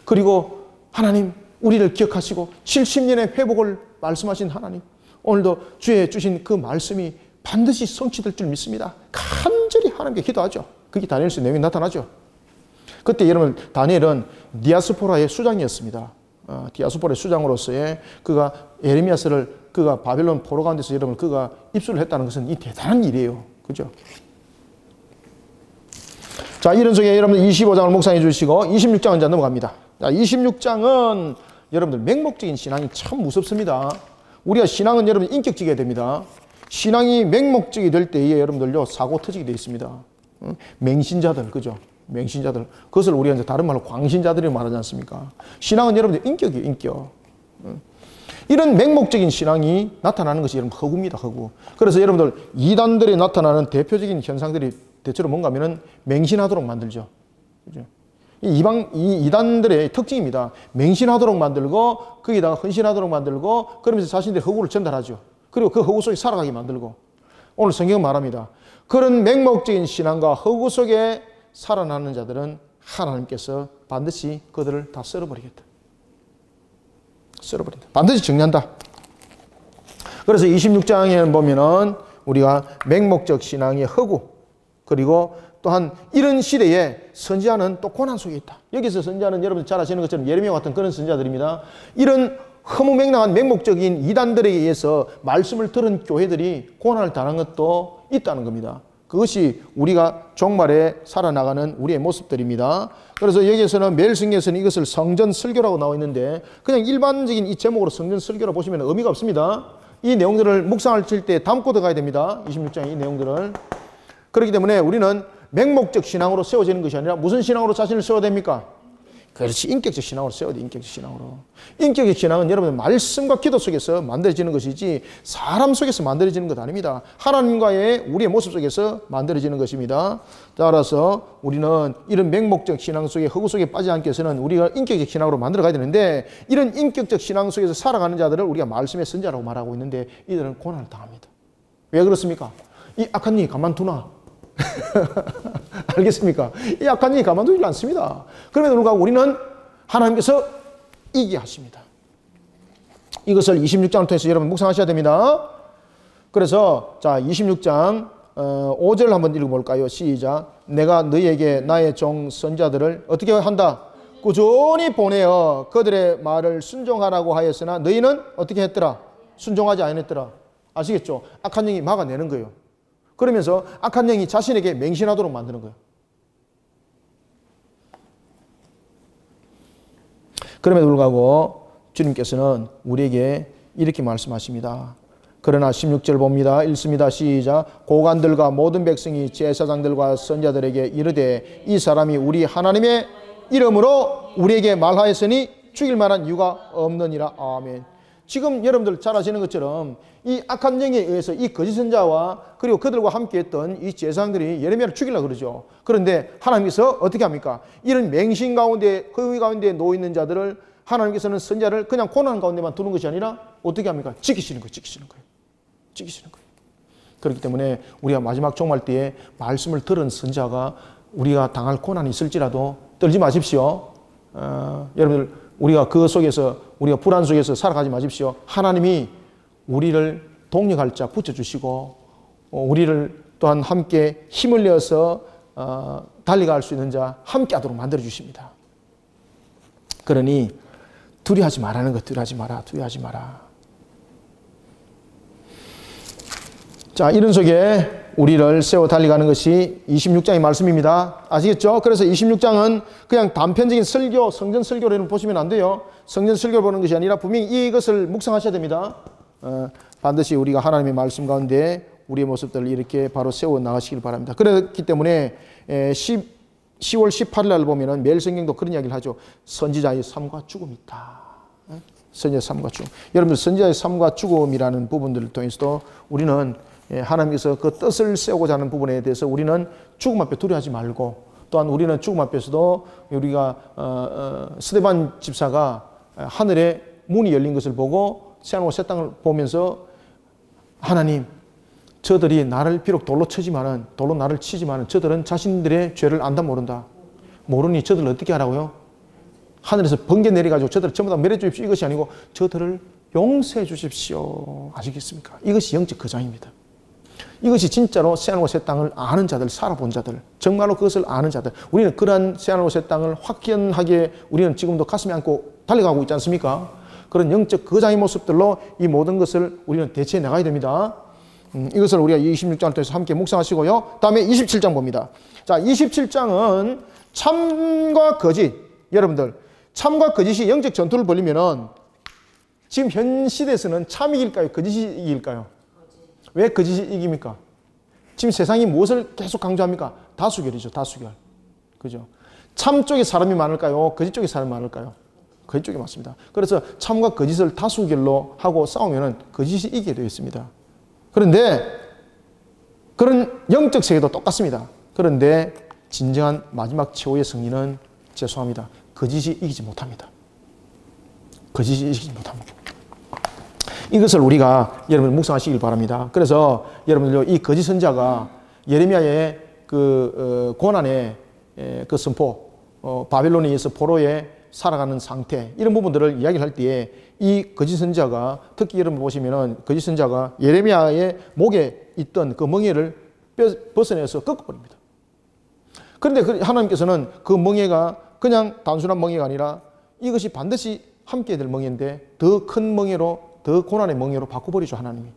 그리고 하나님, 우리를 기억하시고 70년의 회복을 말씀하신 하나님, 오늘도 주의 주신 그 말씀이 반드시 성취될 줄 믿습니다. 간절히 하나님께 기도하죠. 그게 다니엘서 내용이 나타나죠. 그때 여러분, 다니엘은 디아스포라의 수장이었습니다. 디아스포라의 수장으로서의 그가 예레미야서를 그가 바벨론 포로 가운데서 여러분 그가 입수를 했다는 것은 이 대단한 일이에요. 그죠? 자, 이런 속에 여러분들 25장을 묵상해 주시고 26장은 이제 넘어갑니다. 자, 26장은 여러분들 맹목적인 신앙이 참 무섭습니다. 우리가 신앙은 여러분 인격적이어야 됩니다. 신앙이 맹목적이 될 때에 여러분들요 사고 터지게 되어 있습니다. 맹신자들, 그죠? 맹신자들. 그것을 우리가 이제 다른 말로 광신자들이 말하지 않습니까? 신앙은 여러분들 인격이에요, 인격. 이런 맹목적인 신앙이 나타나는 것이 여러분 허구입니다, 허구. 그래서 여러분들 이단들이 나타나는 대표적인 현상들이 대체로 뭔가 하면은 맹신하도록 만들죠. 그죠? 이 이단들의 특징입니다. 맹신하도록 만들고, 거기다가 헌신하도록 만들고, 그러면서 자신들의 허구를 전달하죠. 그리고 그 허구 속에 살아가게 만들고. 오늘 성경은 말합니다. 그런 맹목적인 신앙과 허구 속에 살아나는 자들은 하나님께서 반드시 그들을 다 썰어버리겠다. 썰어버린다. 반드시 정리한다. 그래서 26장에 보면은 우리가 맹목적 신앙의 허구, 그리고 또한 이런 시대에 선지자는 또 고난 속에 있다. 여기서 선지자는 여러분 잘 아시는 것처럼 예레미야 같은 그런 선지자들입니다. 이런 허무맹랑한 맹목적인 이단들에 의해서 말씀을 들은 교회들이 고난을 당한 것도 있다는 겁니다. 그것이 우리가 종말에 살아나가는 우리의 모습들입니다. 그래서 여기에서는 매일 성경에서는 이것을 성전 설교라고 나와 있는데 그냥 일반적인 이 제목으로 성전 설교라 보시면 의미가 없습니다. 이 내용들을 묵상할 때 담고 들어가야 됩니다. 26장의 이 내용들을. 그렇기 때문에 우리는 맹목적 신앙으로 세워지는 것이 아니라 무슨 신앙으로 자신을 세워야 됩니까? 그렇지, 인격적 신앙으로 세워야 돼. 인격적 신앙으로. 인격적 신앙은 여러분 말씀과 기도 속에서 만들어지는 것이지 사람 속에서 만들어지는 것 아닙니다. 하나님과의 우리의 모습 속에서 만들어지는 것입니다. 따라서 우리는 이런 맹목적 신앙 속에 허구 속에 빠지지 않기 위해서는 우리가 인격적 신앙으로 만들어 가야 되는데 이런 인격적 신앙 속에서 살아가는 자들을 우리가 말씀의 선자라고 말하고 있는데 이들은 고난을 당합니다. 왜 그렇습니까? 이 악한 일이 가만두나? 알겠습니까? 이 악한 일이 가만두지 않습니다. 그럼에도 불구하고 우리는 하나님께서 이기게 하십니다. 이것을 26장을 통해서 여러분 묵상하셔야 됩니다. 그래서 자 26장 5절 한번 읽어볼까요? 시작. 내가 너희에게 나의 종 선자들을 어떻게 한다? 꾸준히 보내어 그들의 말을 순종하라고 하였으나 너희는 어떻게 했더라? 순종하지 않았더라. 아시겠죠? 악한 영이 막아내는 거예요. 그러면서 악한 영이 자신에게 맹신하도록 만드는 거예요. 그럼에도 불구하고 주님께서는 우리에게 이렇게 말씀하십니다. 그러나 16절 봅니다. 읽습니다. 시작. 고관들과 모든 백성이 제사장들과 선자들에게 이르되 이 사람이 우리 하나님의 이름으로 우리에게 말하였으니 죽일 만한 이유가 없느니라. 아멘. 지금 여러분들 잘 아시는 것처럼 이 악한 영에 의해서 이 거짓 선자와 그리고 그들과 함께 했던 이 제사장들이 예레미야를 죽이려고 그러죠. 그런데 하나님께서 어떻게 합니까? 이런 맹신 가운데, 허위 가운데 놓여있는 자들을 하나님께서는 선자를 그냥 고난 가운데만 두는 것이 아니라 어떻게 합니까? 지키시는 거예요. 지키시는 거예요. 지키시는 거예요. 그렇기 때문에 우리가 마지막 종말 때에 말씀을 들은 선자가 우리가 당할 고난이 있을지라도 떨지 마십시오. 여러분들 우리가 그 속에서 우리가 불안 속에서 살아가지 마십시오. 하나님이 우리를 동력할 자 붙여주시고 우리를 또한 함께 힘을 내어서 달려갈 수 있는 자 함께 하도록 만들어주십니다. 그러니 두려워하지 말라는 것. 두려워하지 마라. 두려워하지 마라. 자, 이런 속에 우리를 세워 달려가는 것이 26장의 말씀입니다. 아시겠죠? 그래서 26장은 그냥 단편적인 설교, 성전 설교를 보시면 안 돼요. 성전 설교를 보는 것이 아니라 분명히 이것을 묵상하셔야 됩니다. 반드시 우리가 하나님의 말씀 가운데 우리의 모습들을 이렇게 바로 세워 나가시길 바랍니다. 그렇기 때문에 10월 18일 날 보면은 매일 성경도 그런 이야기를 하죠. 선지자의 삶과 죽음이 있다. 선지자의 삶과 죽음. 여러분들 선지자의 삶과 죽음이라는 부분들을 통해서도 우리는 하나님께서 그 뜻을 세우고자 하는 부분에 대해서 우리는 죽음 앞에 두려워하지 말고 또한 우리는 죽음 앞에서도 우리가 스데반 집사가 하늘에 문이 열린 것을 보고 새하늘과 새 땅을 보면서 하나님 저들이 나를 비록 돌로 치지만은 돌로 나를 치지만은 저들은 자신들의 죄를 안다 모른다. 모르니 저들을 어떻게 하라고요? 하늘에서 번개 내려가지고 저들을 전부 다 멸해 주십시오. 이것이 아니고 저들을 용서해 주십시오. 아시겠습니까? 이것이 영적 거장입니다. 이것이 진짜로 새하늘과 새 땅을 아는 자들, 살아본 자들, 정말로 그것을 아는 자들. 우리는 그러한 새하늘과 새 땅을 확연하게 우리는 지금도 가슴에 안고 달려가고 있지 않습니까? 그런 영적 거장의 모습들로 이 모든 것을 우리는 대체해 나가야 됩니다. 이것을 우리가 26장을 통해서 함께 묵상하시고요. 다음에 27장 봅니다. 자, 27장은 참과 거짓. 여러분들, 참과 거짓이 영적 전투를 벌이면은 지금 현 시대에서는 참이 이길까요? 거짓이 이길까요? 왜 거짓이 이깁니까? 지금 세상이 무엇을 계속 강조합니까? 다수결이죠, 다수결. 그죠? 참 쪽에 사람이 많을까요? 거짓 쪽에 사람이 많을까요? 거짓 쪽이 많습니다. 그래서 참과 거짓을 다수결로 하고 싸우면은 거짓이 이기게 되어 있습니다. 그런데 그런 영적 세계도 똑같습니다. 그런데 진정한 마지막 최후의 승리는 죄송합니다. 거짓이 이기지 못합니다. 거짓이 이기지 못합니다. 이것을 우리가 여러분 묵상하시길 바랍니다. 그래서 여러분들 이 거짓 선자가 예레미야의 그 고난의 그 선포, 바벨론에 의해서 포로에 살아가는 상태 이런 부분들을 이야기를 할 때에 이 거짓 선자가 특히 여러분 보시면은 거짓 선자가 예레미야의 목에 있던 그 멍에를 벗어내서 꺾어버립니다. 그런데 하나님께서는 그 멍에가 그냥 단순한 멍에가 아니라 이것이 반드시 함께 될 멍에인데 더 큰 멍에로 더 고난의 멍에로 바꿔버리죠. 하나님이.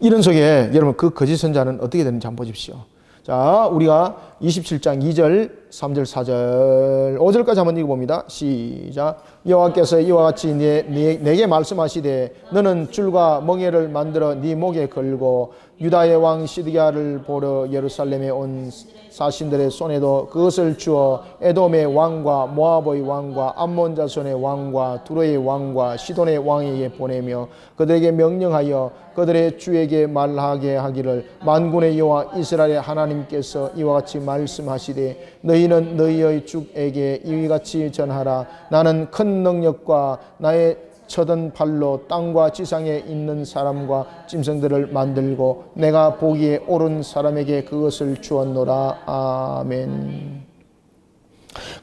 이런 속에 여러분 그 거짓 선자는 어떻게 되는지 한번 보십시오. 자, 우리가 27장 2절, 3절, 4절, 5절까지 한번 읽어봅니다. 시작. 여호와께서 이와 같이 내게 말씀하시되 너는 줄과 멍에를 만들어 네 목에 걸고 유다의 왕 시드기야를 보러 예루살렘에 온 사신들의 손에도 그것을 주어 에돔의 왕과 모압의 왕과 암몬 자손의 왕과 두로의 왕과 시돈의 왕에게 보내며 그들에게 명령하여 그들의 주에게 말하게 하기를 만군의 여호와 이스라엘의 하나님께서 이와 같이 말씀하시되 너희는 너희의 주에게 이같이 전하라. 나는 큰 능력과 나의 쳐든 팔로 땅과 지상에 있는 사람과 짐승들을 만들고 내가 보기에 옳은 사람에게 그것을 주었노라. 아멘.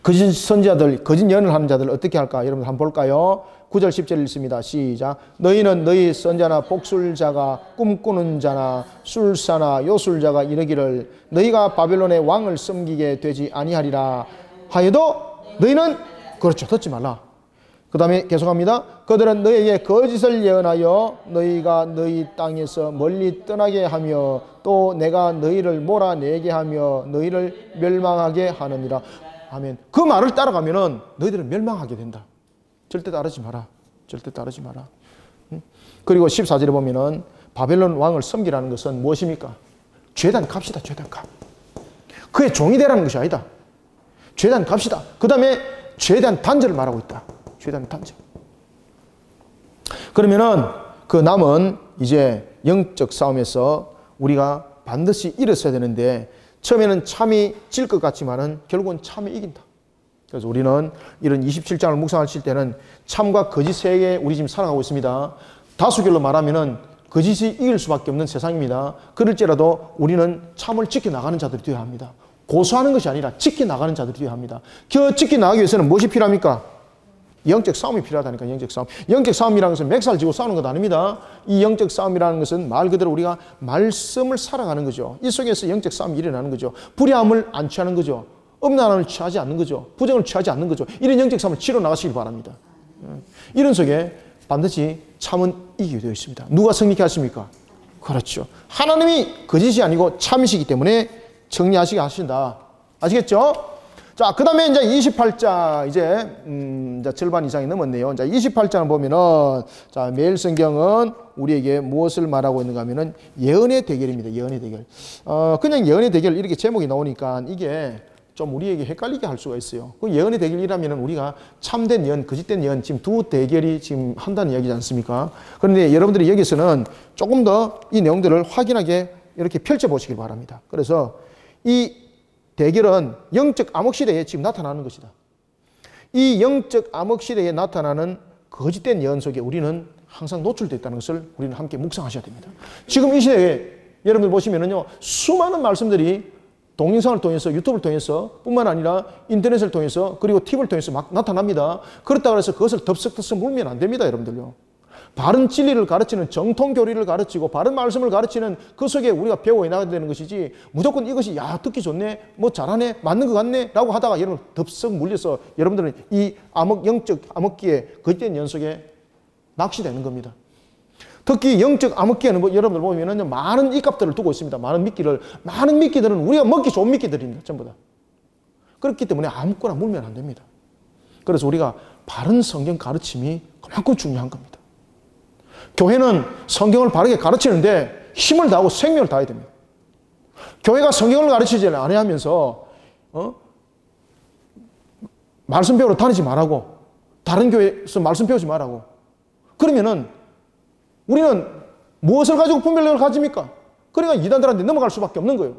거짓 선지자들, 거짓 예언을 하는 자들 어떻게 할까? 여러분 한번 볼까요? 9절 10절 읽습니다. 시작. 너희는 너희 선자나 복술자가 꿈꾸는 자나 술사나 요술자가 이르기를 너희가 바벨론의 왕을 섬기게 되지 아니하리라 하여도 너희는 그렇죠. 듣지 말라. 그 다음에 계속합니다. 그들은 너희에게 거짓을 예언하여 너희가 너희 땅에서 멀리 떠나게 하며 또 내가 너희를 몰아내게 하며 너희를 멸망하게 하느니라. 아멘. 그 말을 따라가면은 너희들은 멸망하게 된다. 절대 따르지 마라. 절대 따르지 마라. 그리고 14절에 보면은 바벨론 왕을 섬기라는 것은 무엇입니까? 죄단 값이다. 죄단 값. 그의 종이 되라는 것이 아니다. 죄단 값이다. 그 다음에 죄단 단절을 말하고 있다. 죄단 단절. 그러면은 그 남은 이제 영적 싸움에서 우리가 반드시 일어서야 되는데 처음에는 참이 질 것 같지만은 결국은 참이 이긴다. 그래서 우리는 이런 27장을 묵상하실 때는 참과 거짓 세계에 우리 지금 살아가고 있습니다. 다수결로 말하면은 거짓이 이길 수밖에 없는 세상입니다. 그럴지라도 우리는 참을 지켜나가는 자들이 되어야 합니다. 고수하는 것이 아니라 지켜나가는 자들이 되어야 합니다. 그 지켜나가기 위해서는 무엇이 필요합니까? 영적 싸움이 필요하다니까. 영적 싸움. 영적 싸움이라는 것은 맥살 지고 싸우는 것 아닙니다. 이 영적 싸움이라는 것은 말 그대로 우리가 말씀을 살아가는 거죠. 이 속에서 영적 싸움이 일어나는 거죠. 불의함을 안 취하는 거죠. 음란함을 취하지 않는 거죠. 부정을 취하지 않는 거죠. 이런 영적 싸움을 치러 나가시길 바랍니다. 이런 속에 반드시 참은 이기게 되어 있습니다. 누가 승리케 하십니까? 그렇죠. 하나님이 거짓이 아니고 참이시기 때문에 정리하시게 하신다. 아시겠죠? 자, 그 다음에 이제 28장, 이제 절반 이상이 넘었네요. 자, 28장을 보면은, 자, 매일 성경은 우리에게 무엇을 말하고 있는가 하면은 예언의 대결입니다. 예언의 대결. 그냥 예언의 대결 이렇게 제목이 나오니까 이게 좀 우리에게 헷갈리게 할 수가 있어요. 그 예언의 대결이라면은 우리가 참된 예언, 거짓된 예언, 지금 두 대결이 지금 한다는 이야기지 않습니까? 그런데 여러분들이 여기서는 조금 더 이 내용들을 확인하게 이렇게 펼쳐보시길 바랍니다. 그래서 이 대결은 영적 암흑시대에 지금 나타나는 것이다. 이 영적 암흑시대에 나타나는 거짓된 예언 속에 우리는 항상 노출되어 있다는 것을 우리는 함께 묵상하셔야 됩니다. 지금 이 시대에 여러분들 보시면은요, 수많은 말씀들이 동영상을 통해서, 유튜브를 통해서 뿐만 아니라 인터넷을 통해서 그리고 TV를 통해서 막 나타납니다. 그렇다고 해서 그것을 덥석덥석 물면 안 됩니다, 여러분들요. 바른 진리를 가르치는 정통교리를 가르치고 바른 말씀을 가르치는 그 속에 우리가 배워 나가야 되는 것이지 무조건 이것이 야 듣기 좋네 뭐 잘하네 맞는 것 같네 라고 하다가 여러분 덥석 물려서 여러분들은 이 영적 암흑기에 거짓된 연속에 낚시되는 겁니다. 특히 영적 암흑기에는 뭐 여러분들 보면은 많은 이값들을 두고 있습니다. 많은 미끼들은 우리가 먹기 좋은 미끼들입니다. 전부 다. 그렇기 때문에 아무거나 물면 안 됩니다. 그래서 우리가 바른 성경 가르침이 그만큼 중요한 겁니다. 교회는 성경을 바르게 가르치는데 힘을 다하고 생명을 다해야 됩니다. 교회가 성경을 가르치지 않으면서 말씀 배우러 다니지 말라고 다른 교회에서 말씀 배우지 말라고 그러면은 우리는 무엇을 가지고 분별력을 가집니까? 그러니까 이단들한테 넘어갈 수밖에 없는 거예요.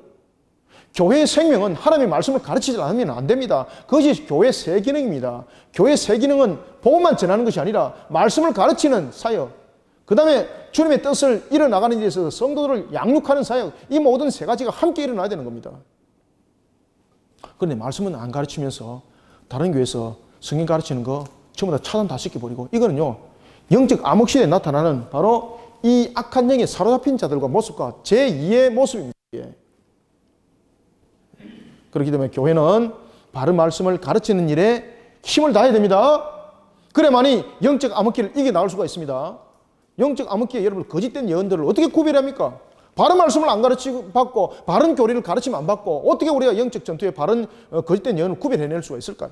교회의 생명은 하나님의 말씀을 가르치지 않으면 안 됩니다. 그것이 교회의 새 기능입니다. 교회의 새 기능은 복음만 전하는 것이 아니라 말씀을 가르치는 사역, 그 다음에 주님의 뜻을 이뤄나가는 데 있어서 성도들을 양육하는 사역, 이 모든 세 가지가 함께 일어나야 되는 겁니다. 그런데 말씀은 안 가르치면서 다른 교회에서 성경 가르치는 거 전부 다 차단 다 시켜버리고 이거는요 영적 암흑시대에 나타나는 바로 이 악한 영에 사로잡힌 자들과 모습과 제2의 모습입니다. 그렇기 때문에 교회는 바른 말씀을 가르치는 일에 힘을 다해야 됩니다. 그래야만이 영적 암흑기를 이겨나갈 수가 있습니다. 영적 암흑기에 여러분 거짓된 예언들을 어떻게 구별합니까? 바른 말씀을 안 가르치고 받고 바른 교리를 가르치면 안 받고 어떻게 우리가 영적 전투에 바른 거짓된 예언을 구별해낼 수가 있을까요?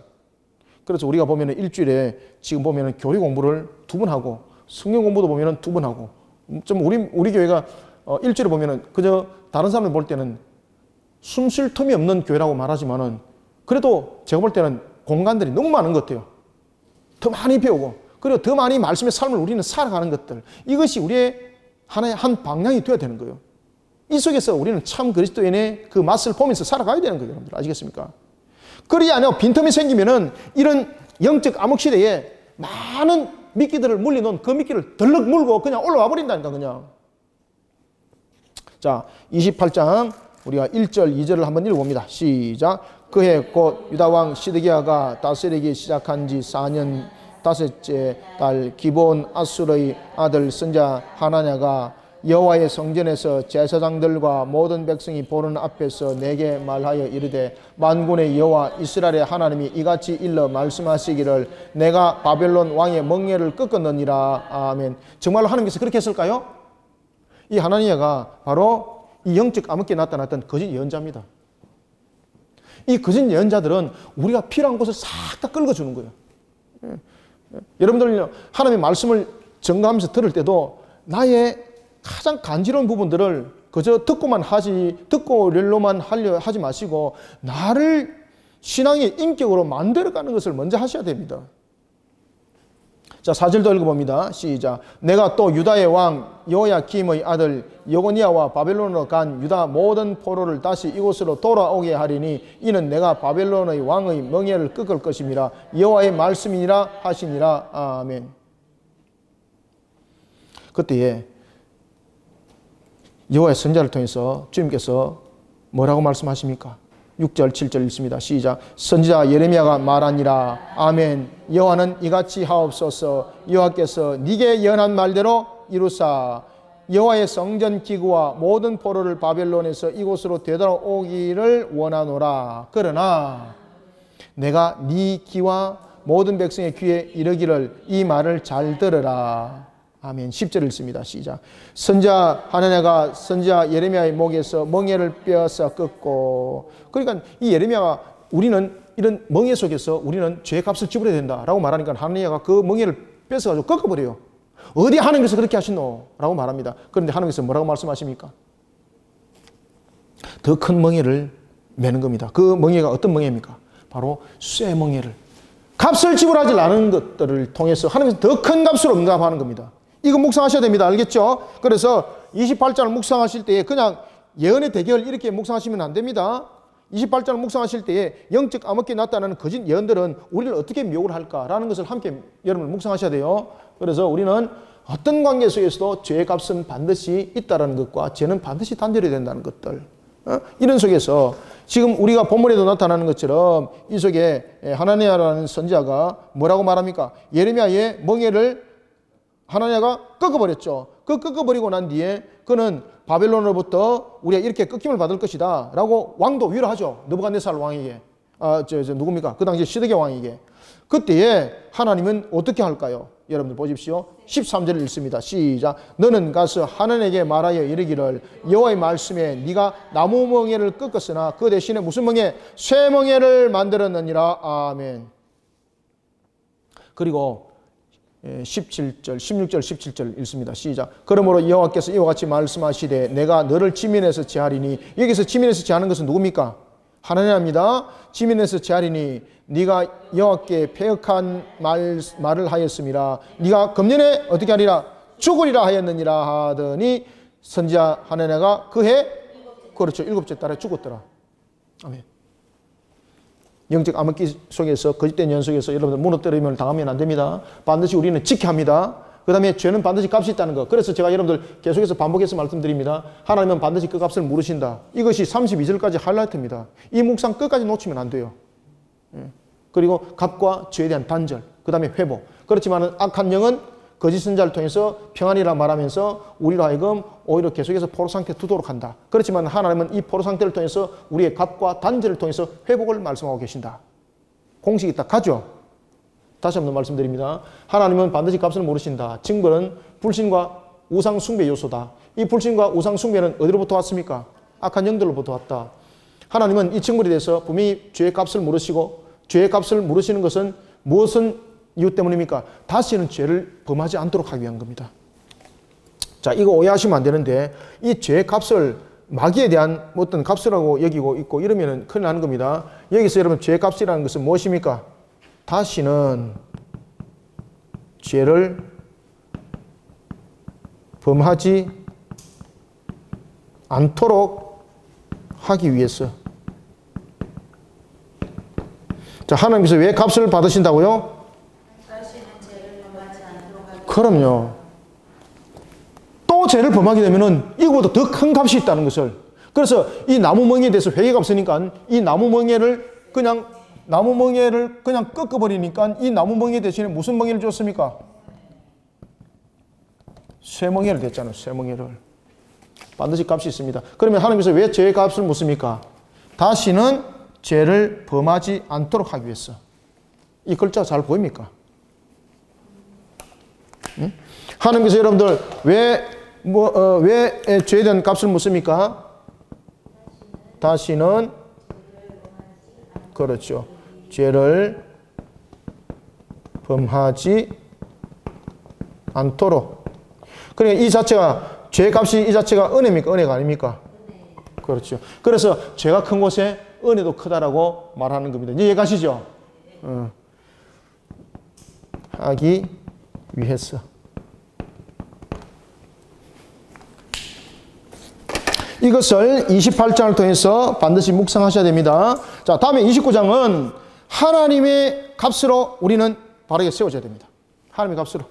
그래서 우리가 보면은 일주일에 지금 보면은 교리 공부를 2번 하고 성경 공부도 보면은 2번 하고 좀 우리 교회가 일주일에 보면은 그저 다른 사람들 볼 때는 숨 쉴 틈이 없는 교회라고 말하지만은 그래도 제가 볼 때는 공간들이 너무 많은 것 같아요. 더 많이 배우고 그리고 더 많이 말씀의 삶을 우리는 살아가는 것들 이것이 우리의 하나의 한 방향이 되어야 되는 거예요. 이 속에서 우리는 참 그리스도인의 그 맛을 보면서 살아가야 되는 거예요. 여러분들 아시겠습니까? 그러지 않으면 빈틈이 생기면은 이런 영적 암흑시대에 많은 미끼들을 물려놓은 그 미끼를 덜럭 물고 그냥 올라와 버린다니까 그냥. 자 28장 우리가 1절 2절을 한번 읽어봅니다. 시작. 그해 곧 유다왕 시드기야가 다스리기 시작한 지 4년 다섯째 달 기본 아술의 아들 선자 하나냐가 여호와의 성전에서 제사장들과 모든 백성이 보는 앞에서 내게 말하여 이르되 만군의 여호와 이스라엘의 하나님이 이같이 일러 말씀하시기를 내가 바벨론 왕의 멍에를 꺾었느니라. 아멘. 정말로 하나님께서 그렇게 했을까요? 이 하나냐가 바로 이 영적 암흑기에 나타났던 거짓 예언자입니다. 이 거짓 예언자들은 우리가 필요한 곳을 싹 다 긁어주는 거예요. 여러분들 하나님의 말씀을 증거하면서 들을 때도 나의 가장 간지러운 부분들을 그저 듣고 렐로만 하지 마시고 나를 신앙의 인격으로 만들어가는 것을 먼저 하셔야 됩니다. 자, 4절도 읽어봅니다. 시작. 내가 또 유다의 왕 여호야김의 아들 여고니아와 바벨론으로 간 유다 모든 포로를 다시 이곳으로 돌아오게 하리니 이는 내가 바벨론의 왕의 멍에를 꺾을 것임이라 여호와의 말씀이니라 하시니라. 아멘. 그때에 여호와의 선지자를 통해서 주님께서 뭐라고 말씀하십니까? 6절 7절 읽습니다. 시작. 선지자 예레미야가 말하니라. 아멘. 여호와는 이같이 하옵소서. 여호와께서 네게 예언한 말대로 이루사 여호와의 성전 기구와 모든 포로를 바벨론에서 이곳으로 되돌아오기를 원하노라. 그러나 내가 네 귀와 모든 백성의 귀에 이르기를 이 말을 잘 들으라. 아멘. 10절 읽습니다. 시작. 선지자 하나냐가 선지자 예레미야의 목에서 멍에를 빼앗아 꺾고, 그러니까 이 예레미야가 우리는 이런 멍에 속에서 우리는 죄의 값을 지불해야 된다라고 말하니까 하나냐가 그 멍에를 뺏어가지고 꺾어버려요. 어디 하나님께서 그렇게 하시노? 라고 말합니다. 그런데 하나님께서 뭐라고 말씀하십니까? 더 큰 멍에를 매는 겁니다. 그 멍에가 어떤 멍에입니까? 바로 쇠 멍에를. 값을 지불하지 않은 것들을 통해서 하나님께서 더 큰 값으로 응답하는 겁니다. 이거 묵상하셔야 됩니다. 알겠죠? 그래서 28장을 묵상하실 때에 그냥 예언의 대결 이렇게 묵상하시면 안 됩니다. 28장을 묵상하실 때에 영적 암흑기에 나타나는 거짓 예언들은 우리를 어떻게 미혹을 할까라는 것을 함께 여러분 묵상하셔야 돼요. 그래서 우리는 어떤 관계 속에서도 죄의 값은 반드시 있다는 것과 죄는 반드시 단절해야 된다는 것들, 이런 속에서 지금 우리가 본문에도 나타나는 것처럼 이 속에 하나냐라는 선지자가 뭐라고 말합니까? 예레미야의 멍에를 하나냐가 꺾어버렸죠. 그 꺾어버리고 난 뒤에 그는 바벨론으로부터 우리가 이렇게 꺾임을 받을 것이다 라고 왕도 위로하죠. 느부갓네살 왕에게. 누굽니까? 그 당시 시드기야 왕에게. 그때에 하나님은 어떻게 할까요? 여러분들 보십시오. 13절을 읽습니다. 시작. 너는 가서 하나님에게 말하여 이르기를 여호와의 말씀에 네가 나무 멍에를 꺾었으나 그 대신에 무슨 멍에? 쇠 멍에를 만들었느니라. 아멘. 그리고 17절, 16절, 17절 읽습니다. 시작. 그러므로 여호와께서 이와 같이 말씀하시되 내가 너를 지면에서 제하리니, 여기서 지면에서 제하는 것은 누굽니까? 하나님입니다. 지면에서 제하리니 네가 여호와께 패역한 말을 하였음이라. 네가 금년에 어떻게 하리라? 죽으리라 하였느니라 하더니 선지자 하나냐가 그해, 그렇죠, 7째 달에 죽었더라. 아멘. 영적 암흑기 속에서, 거짓된 연 속에서 여러분들 무너뜨림을 당하면 안 됩니다. 반드시 우리는 지켜야 합니다. 그 다음에 죄는 반드시 값이 있다는 것. 그래서 제가 여러분들 계속해서 반복해서 말씀드립니다. 하나님은 반드시 그 값을 물으신다. 이것이 32절까지 하이라이트입니다. 이 묵상 끝까지 놓치면 안 돼요. 그리고 값과 죄에 대한 단절, 그 다음에 회복. 그렇지만 악한 영은 거짓 선지자를 통해서 평안이라 말하면서 우리로 하여금 오히려 계속해서 포로 상태에 두도록 한다. 그렇지만 하나님은 이 포로 상태를 통해서 우리의 값과 단절을 통해서 회복을 말씀하고 계신다. 공식이 딱 가죠. 다시 한번 말씀드립니다. 하나님은 반드시 값을 모르신다. 증거는 불신과 우상 숭배 요소다. 이 불신과 우상 숭배는 어디로부터 왔습니까? 악한 영들로부터 왔다. 하나님은 이 증거에 대해서 분명히 죄의 값을 모르시고, 죄의 값을 모르시는 것은 무엇은 이유 때문입니까? 다시는 죄를 범하지 않도록 하기 위한 겁니다. 자, 이거 오해하시면 안 되는데, 이 죄의 값을 마귀에 대한 어떤 값이라고 여기고 있고 이러면 큰일 나는 겁니다. 여기서 여러분 죄의 값이라는 것은 무엇입니까? 다시는 죄를 범하지 않도록 하기 위해서. 자, 하나님께서 왜 값을 받으신다고요? 그럼요. 또 죄를 범하게 되면은 이거보다 더 큰 값이 있다는 것을. 그래서 이 나무 멍에에 대해서 회개가 없으니까 이 나무 멍에를 그냥 꺾어버리니까 이 나무 멍에 대신에 무슨 멍에를 줬습니까? 쇠 멍에를 댔잖아요. 쇠 멍에를. 반드시 값이 있습니다. 그러면 하나님께서 왜 죄의 값을 묻습니까? 다시는 죄를 범하지 않도록 하기 위해서. 이 글자 잘 보입니까? 응? 하나님께서 여러분들 왜 죄에 대한 값을 묻습니까? 다시는 그렇죠. 죄를 범하지 않도록. 그러니까 이 자체가, 죄 값이 이 자체가 은혜입니까? 은혜가 아닙니까? 그렇죠. 그래서 죄가 큰 곳에 은혜도 크다라고 말하는 겁니다. 이제 이해가시죠? 하기 위해서. 이것을 28장을 통해서 반드시 묵상하셔야 됩니다. 자, 다음에 29장은 하나님의 값으로 우리는 바르게 세워져야 됩니다. 하나님의 값으로.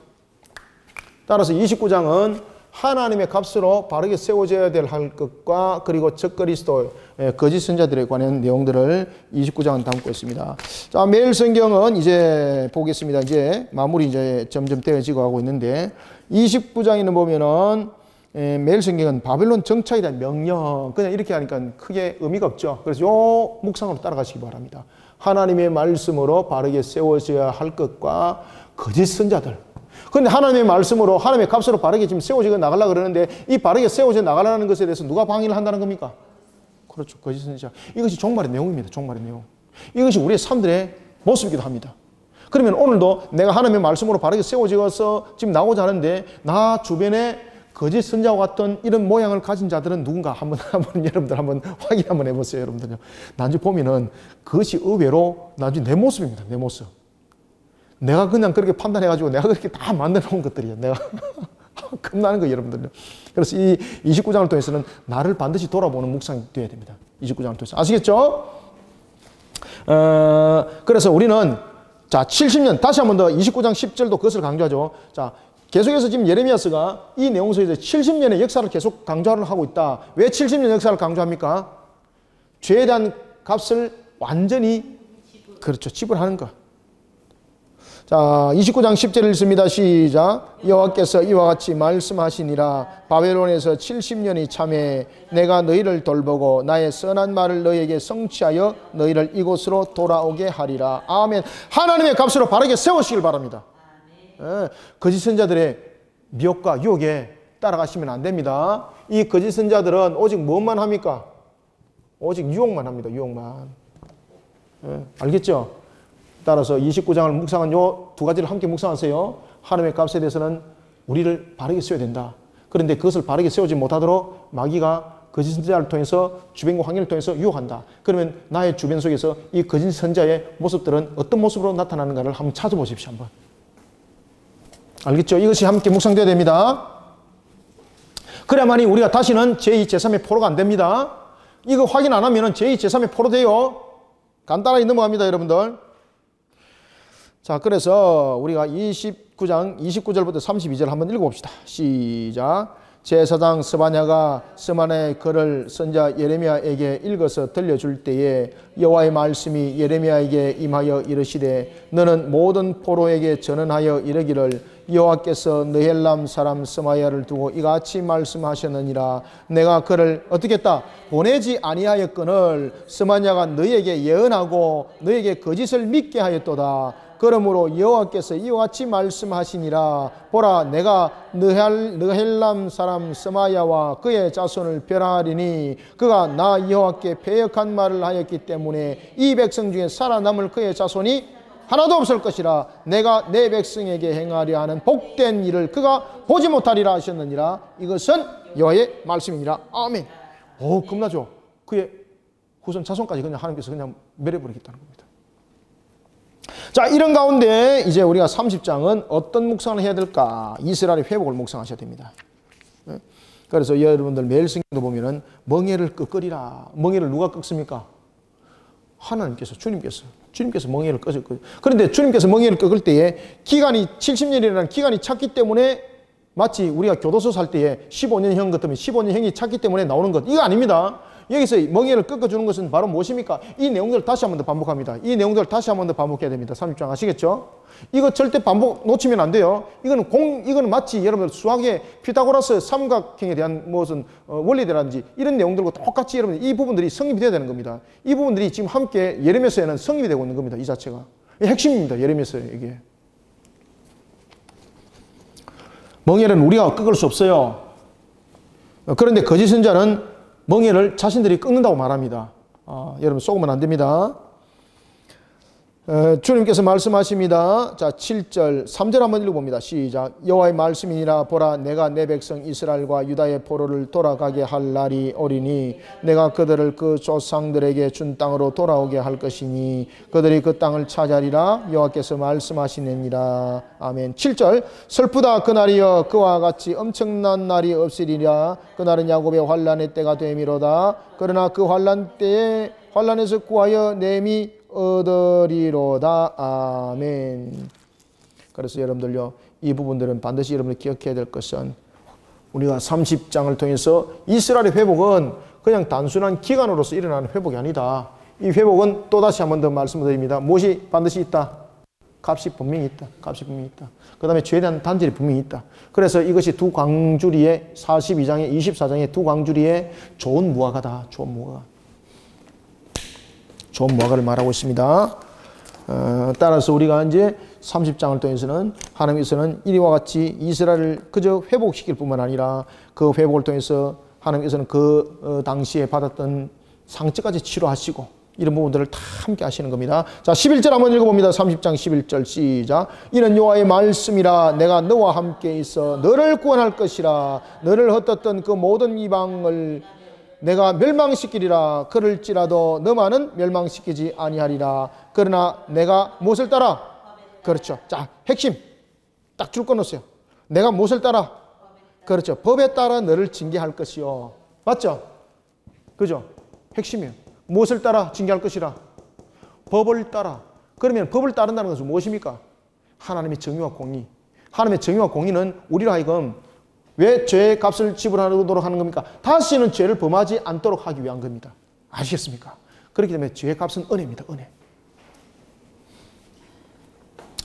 따라서 29장은 하나님의 값으로 바르게 세워져야 될 할 것과 그리고 적그리스도 거짓 선자들에 관한 내용들을 29장은 담고 있습니다. 자, 매일 성경은 이제 보겠습니다. 이제 마무리 이제 점점 되어지고 하고 있는데 29장에는 보면은 매일 성경은 바벨론 정착에 대한 명령, 그냥 이렇게 하니까 크게 의미가 없죠. 그래서 요 묵상으로 따라가시기 바랍니다. 하나님의 말씀으로 바르게 세워져야 할 것과 거짓 선자들. 그런데 하나님의 말씀으로, 하나님의 값으로 바르게 지금 세워져 나가려고 그러는데 이 바르게 세워져 나가려는 것에 대해서 누가 방해를 한다는 겁니까? 그렇죠. 거짓 선자. 이것이 종말의 내용입니다. 종말의 내용. 이것이 우리의 삶들의 모습이기도 합니다. 그러면 오늘도 내가 하나님의 말씀으로 바르게 세워져서 지금 나오자 하는데 나 주변에 거짓 선자와 같은 이런 모양을 가진 자들은 누군가 한번 여러분들 한번 확인 한번 해보세요. 여러분들요. 나중에 보면은 그것이 의외로 나중에 내 모습입니다. 내 모습. 내가 그냥 그렇게 판단해가지고 내가 그렇게 다 만들어 놓은 것들이에요. 내가 겁나는 거예요. 여러분들요. 그래서 이 29장을 통해서는 나를 반드시 돌아보는 묵상이 되어야 됩니다. 29장을 통해서. 아시겠죠? 그래서 우리는 자 70년 다시 한번 더 29장 10절도 그것을 강조하죠. 자 계속해서 지금 예레미야서가 이 내용 속에서 70년의 역사를 계속 강조를 하고 있다. 왜 70년 역사를 강조합니까? 죄에 대한 값을 완전히 그렇죠. 지불하는 것. 자, 29장 10절 읽습니다. 시작. 여호와께서 이와 같이 말씀하시니라. 바벨론에서 70년이 참해 내가 너희를 돌보고 나의 선한 말을 너희에게 성취하여 너희를 이곳으로 돌아오게 하리라. 아멘. 하나님의 값으로 바르게 세우시길 바랍니다. 거짓 선자들의 미혹과 유혹에 따라가시면 안 됩니다. 이 거짓 선자들은 오직 무엇만 합니까? 오직 유혹만 합니다. 유혹만. 알겠죠? 따라서 29장을 묵상한 요 두 가지를 함께 묵상하세요. 하나님의 값에 대해서는 우리를 바르게 세워야 된다. 그런데 그것을 바르게 세우지 못하도록 마귀가 거짓 선자를 통해서 주변과 환경을 통해서 유혹한다. 그러면 나의 주변 속에서 이 거짓 선자의 모습들은 어떤 모습으로 나타나는가를 한번 찾아보십시오. 한번. 알겠죠? 이것이 함께 묵상되어야 됩니다. 그래야만이 우리가 다시는 제2, 제3의 포로가 안 됩니다. 이거 확인 안 하면 제2, 제3의 포로 돼요. 간단하게 넘어갑니다, 여러분들. 자, 그래서 우리가 29장 29절부터 32절 한번 읽어봅시다. 시작. 제사장 스바냐가 스바냐의 글을 선자 예레미야에게 읽어서 들려줄 때에 여호와의 말씀이 예레미야에게 임하여 이르시되 너는 모든 포로에게 전언하여 이르기를 여호와께서 느헬람 사람 스마야를 두고 이같이 말씀하셨느니라. 내가 그를 어떻게 했다? 보내지 아니하였거늘 스마냐가 너희에게 예언하고 너희에게 거짓을 믿게 하였도다. 그러므로 여호와께서 이와 같이 말씀하시니라. 보라, 내가 느헬람 사람 스마야와 그의 자손을 멸하리니 그가 나 여호와께 패역한 말을 하였기 때문에 이 백성 중에 살아남을 그의 자손이 하나도 없을 것이라. 내가 내 백성에게 행하려 하는 복된 일을 그가 보지 못하리라 하셨느니라. 이것은 여호와의 말씀이니라. 아멘. 오, 겁나죠? 그의 후손 자손까지 그냥 하나님께서 그냥 멸해버리겠다는 겁니다. 자, 이런 가운데 이제 우리가 30장은 어떤 묵상을 해야 될까? 이스라엘의 회복을 묵상하셔야 됩니다. 그래서 여러분들 매일 성경도 보면은 멍에를 끄끄리라. 멍에를 누가 끄습니까? 하나님께서, 주님께서 멍에를 끄셨거든요. 그런데 주님께서 멍에를 끄을 때에 기간이 70년이라는 기간이 찼기 때문에 마치 우리가 교도소 살 때에 15년형 같으면 15년형이 찼기 때문에 나오는 것. 이거 아닙니다. 여기서 멍에를 꺾어주는 것은 바로 무엇입니까? 이 내용들을 다시 한 번 더 반복합니다. 이 내용들을 다시 한 번 더 반복해야 됩니다. 30장 아시겠죠? 이거 절대 반복 놓치면 안 돼요. 이거는 마치 여러분들 수학의 피타고라스 삼각형에 대한 무슨 원리라든지 이런 내용들과 똑같이 여러분들 이 부분들이 성립이 돼야 되는 겁니다. 이 부분들이 지금 함께 예레미야서에는 성립이 되고 있는 겁니다. 이 자체가. 핵심입니다. 예레미야서에 이게. 멍에는 우리가 꺾을 수 없어요. 그런데 거짓 선자는 멍에를 자신들이 꺾는다고 말합니다. 여러분 속으면 안 됩니다. 주님께서 말씀하십니다. 자, 7절, 3절 한번 읽어봅니다. 시작. 여호와의 말씀이니라. 보라, 내가 내 백성 이스라엘과 유다의 포로를 돌아가게 할 날이 오리니 내가 그들을 그 조상들에게 준 땅으로 돌아오게 할 것이니 그들이 그 땅을 차지하리라. 여호와께서 말씀하시느니라. 아멘. 7절, 슬프다 그날이여 그와 같이 엄청난 날이 없으리라. 그날은 야곱의 환난의 때가 되미로다. 그러나 그 환난에서 구하여 내미 얻으리로다. 아멘. 그래서 여러분들요, 이 부분들은 반드시 여러분들 기억해야 될 것은 우리가 30장을 통해서 이스라엘의 회복은 그냥 단순한 기간으로서 일어나는 회복이 아니다. 이 회복은 또다시 한 번 더 말씀드립니다. 무엇이 반드시 있다? 값이 분명히 있다. 값이 분명히 있다. 그 다음에 죄에 대한 단절이 분명히 있다. 그래서 이것이 두 광주리의 42장에 24장의 두 광주리의 좋은 무화과다. 좋은 무화과. 좋은 무화과를 말하고 있습니다. 따라서 우리가 이제 30장을 통해서는 하나님께서는 이와 같이 이스라엘을 그저 회복시킬 뿐만 아니라 그 회복을 통해서 하나님께서는 그 당시에 받았던 상처까지 치료하시고 이런 부분들을 다 함께 하시는 겁니다. 자, 11절 한번 읽어봅니다. 30장 11절 시작. 이는 여호와의 말씀이라. 내가 너와 함께 있어 너를 구원할 것이라. 너를 흩었던 그 모든 이방을 내가 멸망시키리라. 그럴지라도 너만은 멸망시키지 아니하리라. 그러나 내가 무엇을 따라? 그렇죠. 자, 핵심 딱 줄 끊었어요. 내가 무엇을 따라? 그렇죠. 법에 따라 너를 징계할 것이요. 맞죠? 그죠? 핵심이에요. 무엇을 따라 징계할 것이라? 법을 따라. 그러면 법을 따른다는 것은 무엇입니까? 하나님의 정의와 공의. 하나님의 정의와 공의는 우리로 하여금 왜 죄의 값을 지불하도록 하는 겁니까? 다시는 죄를 범하지 않도록 하기 위한 겁니다. 아시겠습니까? 그렇기 때문에 죄의 값은 은혜입니다. 은혜.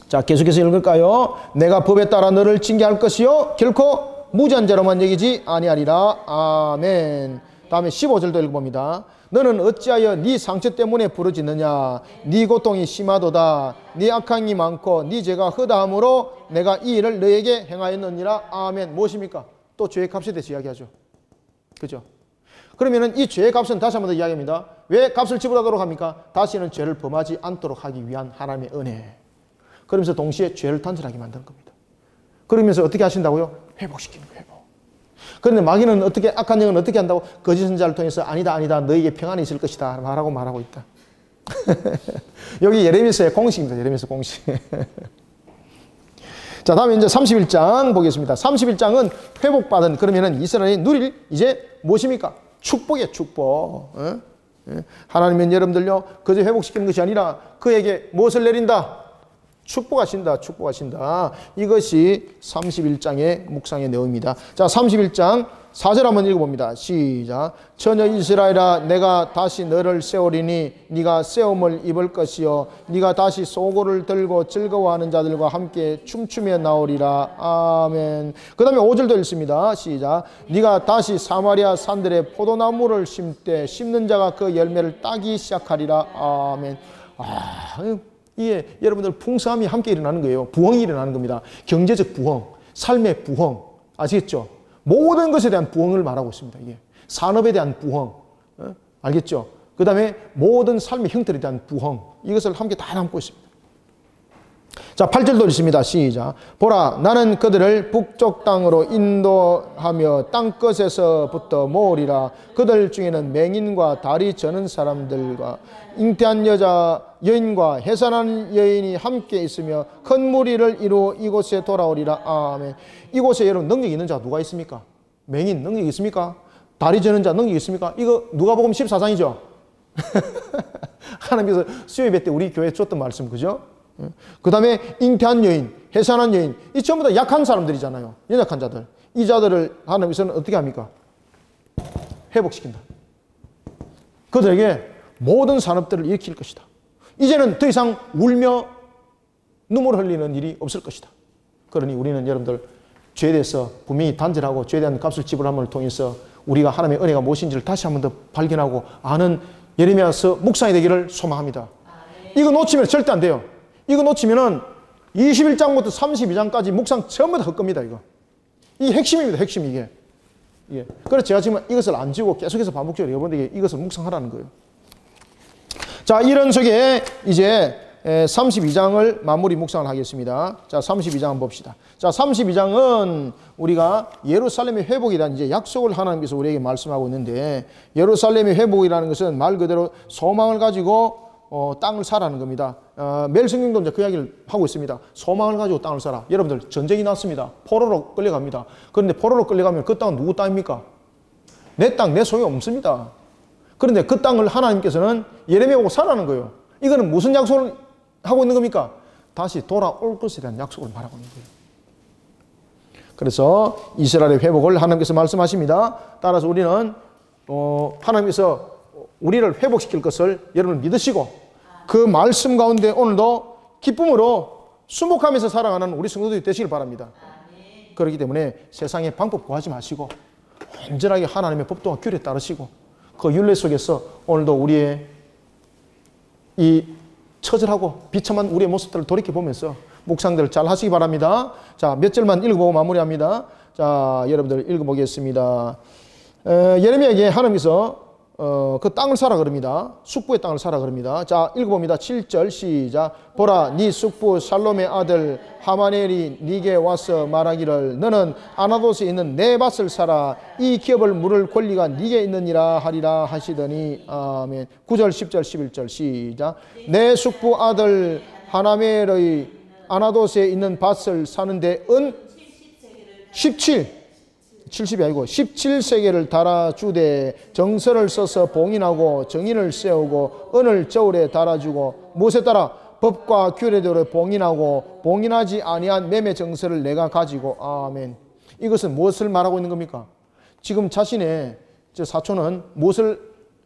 자, 계속해서 읽을까요? 내가 법에 따라 너를 징계할 것이요 결코 무지한 죄로만 여기지 아니하리라. 아멘. 다음에 15절도 읽어봅니다. 너는 어찌하여 네 상처 때문에 부르짖느냐? 네 고통이 심하도다. 네 악행이 많고 네 죄가 허다함으로 내가 이 일을 너에게 행하였느니라. 아멘. 무엇입니까? 또 죄의 값에 대해서 이야기하죠. 그죠? 그러면은 이 죄의 값은 다시 한 번 더 이야기합니다. 왜 값을 지불하도록 합니까? 다시는 죄를 범하지 않도록 하기 위한 하나님의 은혜. 그러면서 동시에 죄를 단절하게 만드는 겁니다. 그러면서 어떻게 하신다고요? 회복시키는 거예요. 회복. 그런데 마귀는 어떻게, 악한 영은 어떻게 한다고? 거짓 선지자를 통해서 아니다 아니다 너에게 평안이 있을 것이다 말하고 있다. 여기 예레미야서의 공식입니다. 예레미야서 공식. 자, 다음에 이제 31장 보겠습니다. 31장은 회복받은, 그러면은 이스라엘이 누릴 이제 무엇입니까? 축복이에요. 축복. 하나님은 여러분들요 그저 회복시키는 것이 아니라 그에게 무엇을 내린다? 축복하신다. 축복하신다. 이것이 31장의 묵상의 내용입니다. 자, 31장 4절 한번 읽어봅니다. 시작. 처녀 이스라엘아, 내가 다시 너를 세우리니 네가 세움을 입을 것이요 네가 다시 소고를 들고 즐거워하는 자들과 함께 춤추며 나오리라. 아멘. 그 다음에 5절도 읽습니다. 시작. 네가 다시 사마리아 산들에 포도나무를 심되 심는 자가 그 열매를 따기 시작하리라. 아멘. 이게 여러분들 풍성함이 함께 일어나는 거예요. 부흥이 일어나는 겁니다. 경제적 부흥, 삶의 부흥, 아시겠죠? 모든 것에 대한 부흥을 말하고 있습니다. 이게 산업에 대한 부흥, 알겠죠? 그 다음에 모든 삶의 형태에 대한 부흥, 이것을 함께 다 담고 있습니다. 자, 8절도 있습니다. 시작. 보라, 나는 그들을 북쪽 땅으로 인도하며 땅끝에서부터 모으리라. 그들 중에는 맹인과 다리 저는 사람들과 잉태한 여인과 해산한 여인이 함께 있으며 큰 무리를 이루어 이곳에 돌아오리라. 아멘. 이곳에 여러분 능력이 있는 자 누가 있습니까? 맹인 능력이 있습니까? 다리 저는 자 능력이 있습니까? 이거 누가복음 14장이죠. 하나님께서 수요예배 때 우리 교회에 줬던 말씀, 그죠? 그 다음에 잉태한 여인, 해산한 여인, 이 전부 다 약한 사람들이잖아요. 연약한 자들. 이 자들을 하나님께서는 어떻게 합니까? 회복시킨다. 그들에게 모든 산업들을 일으킬 것이다. 이제는 더 이상 울며 눈물 흘리는 일이 없을 것이다. 그러니 우리는 여러분들 죄에 대해서 분명히 단절하고 죄에 대한 값을 지불함을 통해서 우리가 하나님의 은혜가 무엇인지를 다시 한 번 더 발견하고 아는 예레미야서 묵상이 되기를 소망합니다. 이거 놓치면 절대 안 돼요. 이거 놓치면은 21장부터 32장까지 묵상 전부 다 헛겁니다. 이거. 이 핵심입니다. 핵심 이게. 예. 그래서 제가 지금 이것을 안 지우고 계속해서 반복적으로 여러분들에게 이것을 묵상하라는 거예요. 자, 이런 속에 이제 32장을 마무리 묵상을 하겠습니다. 자, 32장 한번 봅시다. 자, 32장은 우리가 예루살렘의 회복에 대한 이제 약속을 하나님께서 우리에게 말씀하고 있는데, 예루살렘의 회복이라는 것은 말 그대로 소망을 가지고 땅을 사라는 겁니다. 매일 성경도 이제 그 이야기를 하고 있습니다. 소망을 가지고 땅을 사라. 여러분들 전쟁이 났습니다. 포로로 끌려갑니다. 그런데 포로로 끌려가면 그 땅은 누구 땅입니까? 내 땅, 내 소유 없습니다. 그런데 그 땅을 하나님께서는 예레미야 보고 사라는 거예요. 이거는 무슨 약속을 하고 있는 겁니까? 다시 돌아올 것에 대한 약속을 말하고 있는 거예요. 그래서 이스라엘의 회복을 하나님께서 말씀하십니다. 따라서 우리는 하나님께서 우리를 회복시킬 것을 여러분 믿으시고 그 말씀 가운데 오늘도 기쁨으로 수목하면서 살아가는 우리 성도들이 되시길 바랍니다. 그렇기 때문에 세상의 방법 구하지 마시고 온전하게 하나님의 법도와 규례에 따르시고 그 율례 속에서 오늘도 우리의 이 처절하고 비참한 우리의 모습들을 돌이켜보면서 묵상들을 잘 하시기 바랍니다. 자, 몇 절만 읽어보고 마무리합니다. 자, 여러분들 읽어보겠습니다. 예레미야에게 하나님께서 그 땅을 사라 그럽니다. 숙부의 땅을 사라 그럽니다. 자, 읽어봅니다. 7절 시작. 보라, 네 숙부 살롬의 아들 하마넬이 네게 와서 말하기를 너는 아나돗에 있는 내 밭을 사라. 이 기업을 물을 권리가 네게 있느니라 하리라 하시더니 아멘. 9절 10절 11절 시작. 내 숙부 아들 하나멜의 아나돗에 있는 밭을 사는데 은 70이 아니고 17세계를 달아주되 정서를 써서 봉인하고 정인을 세우고 은을 저울에 달아주고 무엇에 따라 법과 규례대로 봉인하고 봉인하지 아니한 매매 정서를 내가 가지고 아멘. 이것은 무엇을 말하고 있는 겁니까? 지금 자신의 사촌은 무엇을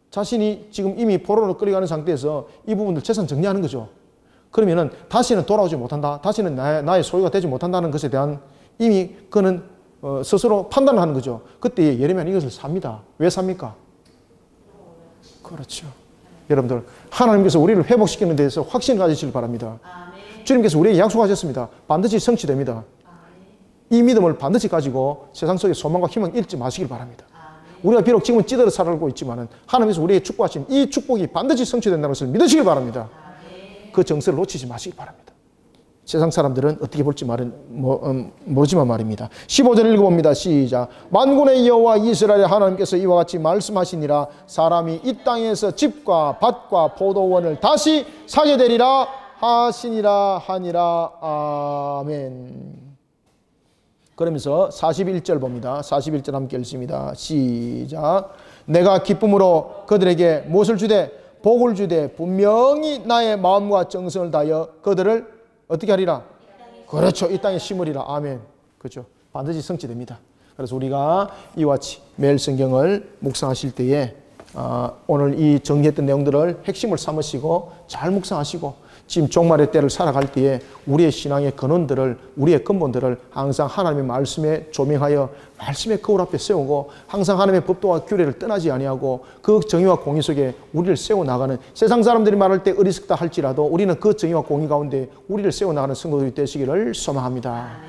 자신이 지금 이미 포로로 끌려가는 상태에서 이 부분들 재산 정리하는 거죠. 그러면은 다시는 돌아오지 못한다. 다시는 나의 소유가 되지 못한다는 것에 대한 이미 그는 스스로 판단을 하는 거죠. 그때 예레미야는 이것을 삽니다. 왜 삽니까? 그렇죠. 여러분들 하나님께서 우리를 회복시키는 데에서 확신을 가지시길 바랍니다. 주님께서 우리에게 약속하셨습니다. 반드시 성취됩니다. 이 믿음을 반드시 가지고 세상 속에 소망과 희망 잃지 마시길 바랍니다. 우리가 비록 지금은 찌들어 살고 있지만 하나님께서 우리에게 축복하신 이 축복이 반드시 성취된다는 것을 믿으시길 바랍니다. 그 정서를 놓치지 마시기 바랍니다. 세상 사람들은 어떻게 볼지 모르지만 말입니다. 15절 읽어봅니다. 시작. 만군의 여호와 이스라엘 하나님께서 이와 같이 말씀하시니라. 사람이 이 땅에서 집과 밭과 포도원을 다시 사게 되리라 하시니라 하니라. 아멘. 그러면서 41절 봅니다. 41절 함께 읽습니다. 시작. 내가 기쁨으로 그들에게 무엇을 주되 복을 주되 분명히 나의 마음과 정성을 다하여 그들을 어떻게 하리라? 그렇죠. 이 땅에 심으리라. 아멘. 그렇죠. 반드시 성취됩니다. 그래서 우리가 이와 같이 매일 성경을 묵상하실 때에 오늘 이 정리했던 내용들을 핵심을 삼으시고 잘 묵상하시고 지금 종말의 때를 살아갈 때에 우리의 신앙의 근원들을 우리의 근본들을 항상 하나님의 말씀에 조명하여 말씀의 거울 앞에 세우고 항상 하나님의 법도와 규례를 떠나지 아니하고 그 정의와 공의 속에 우리를 세워나가는 세상 사람들이 말할 때 어리석다 할지라도 우리는 그 정의와 공의 가운데 우리를 세워나가는 성도들이 되시기를 소망합니다.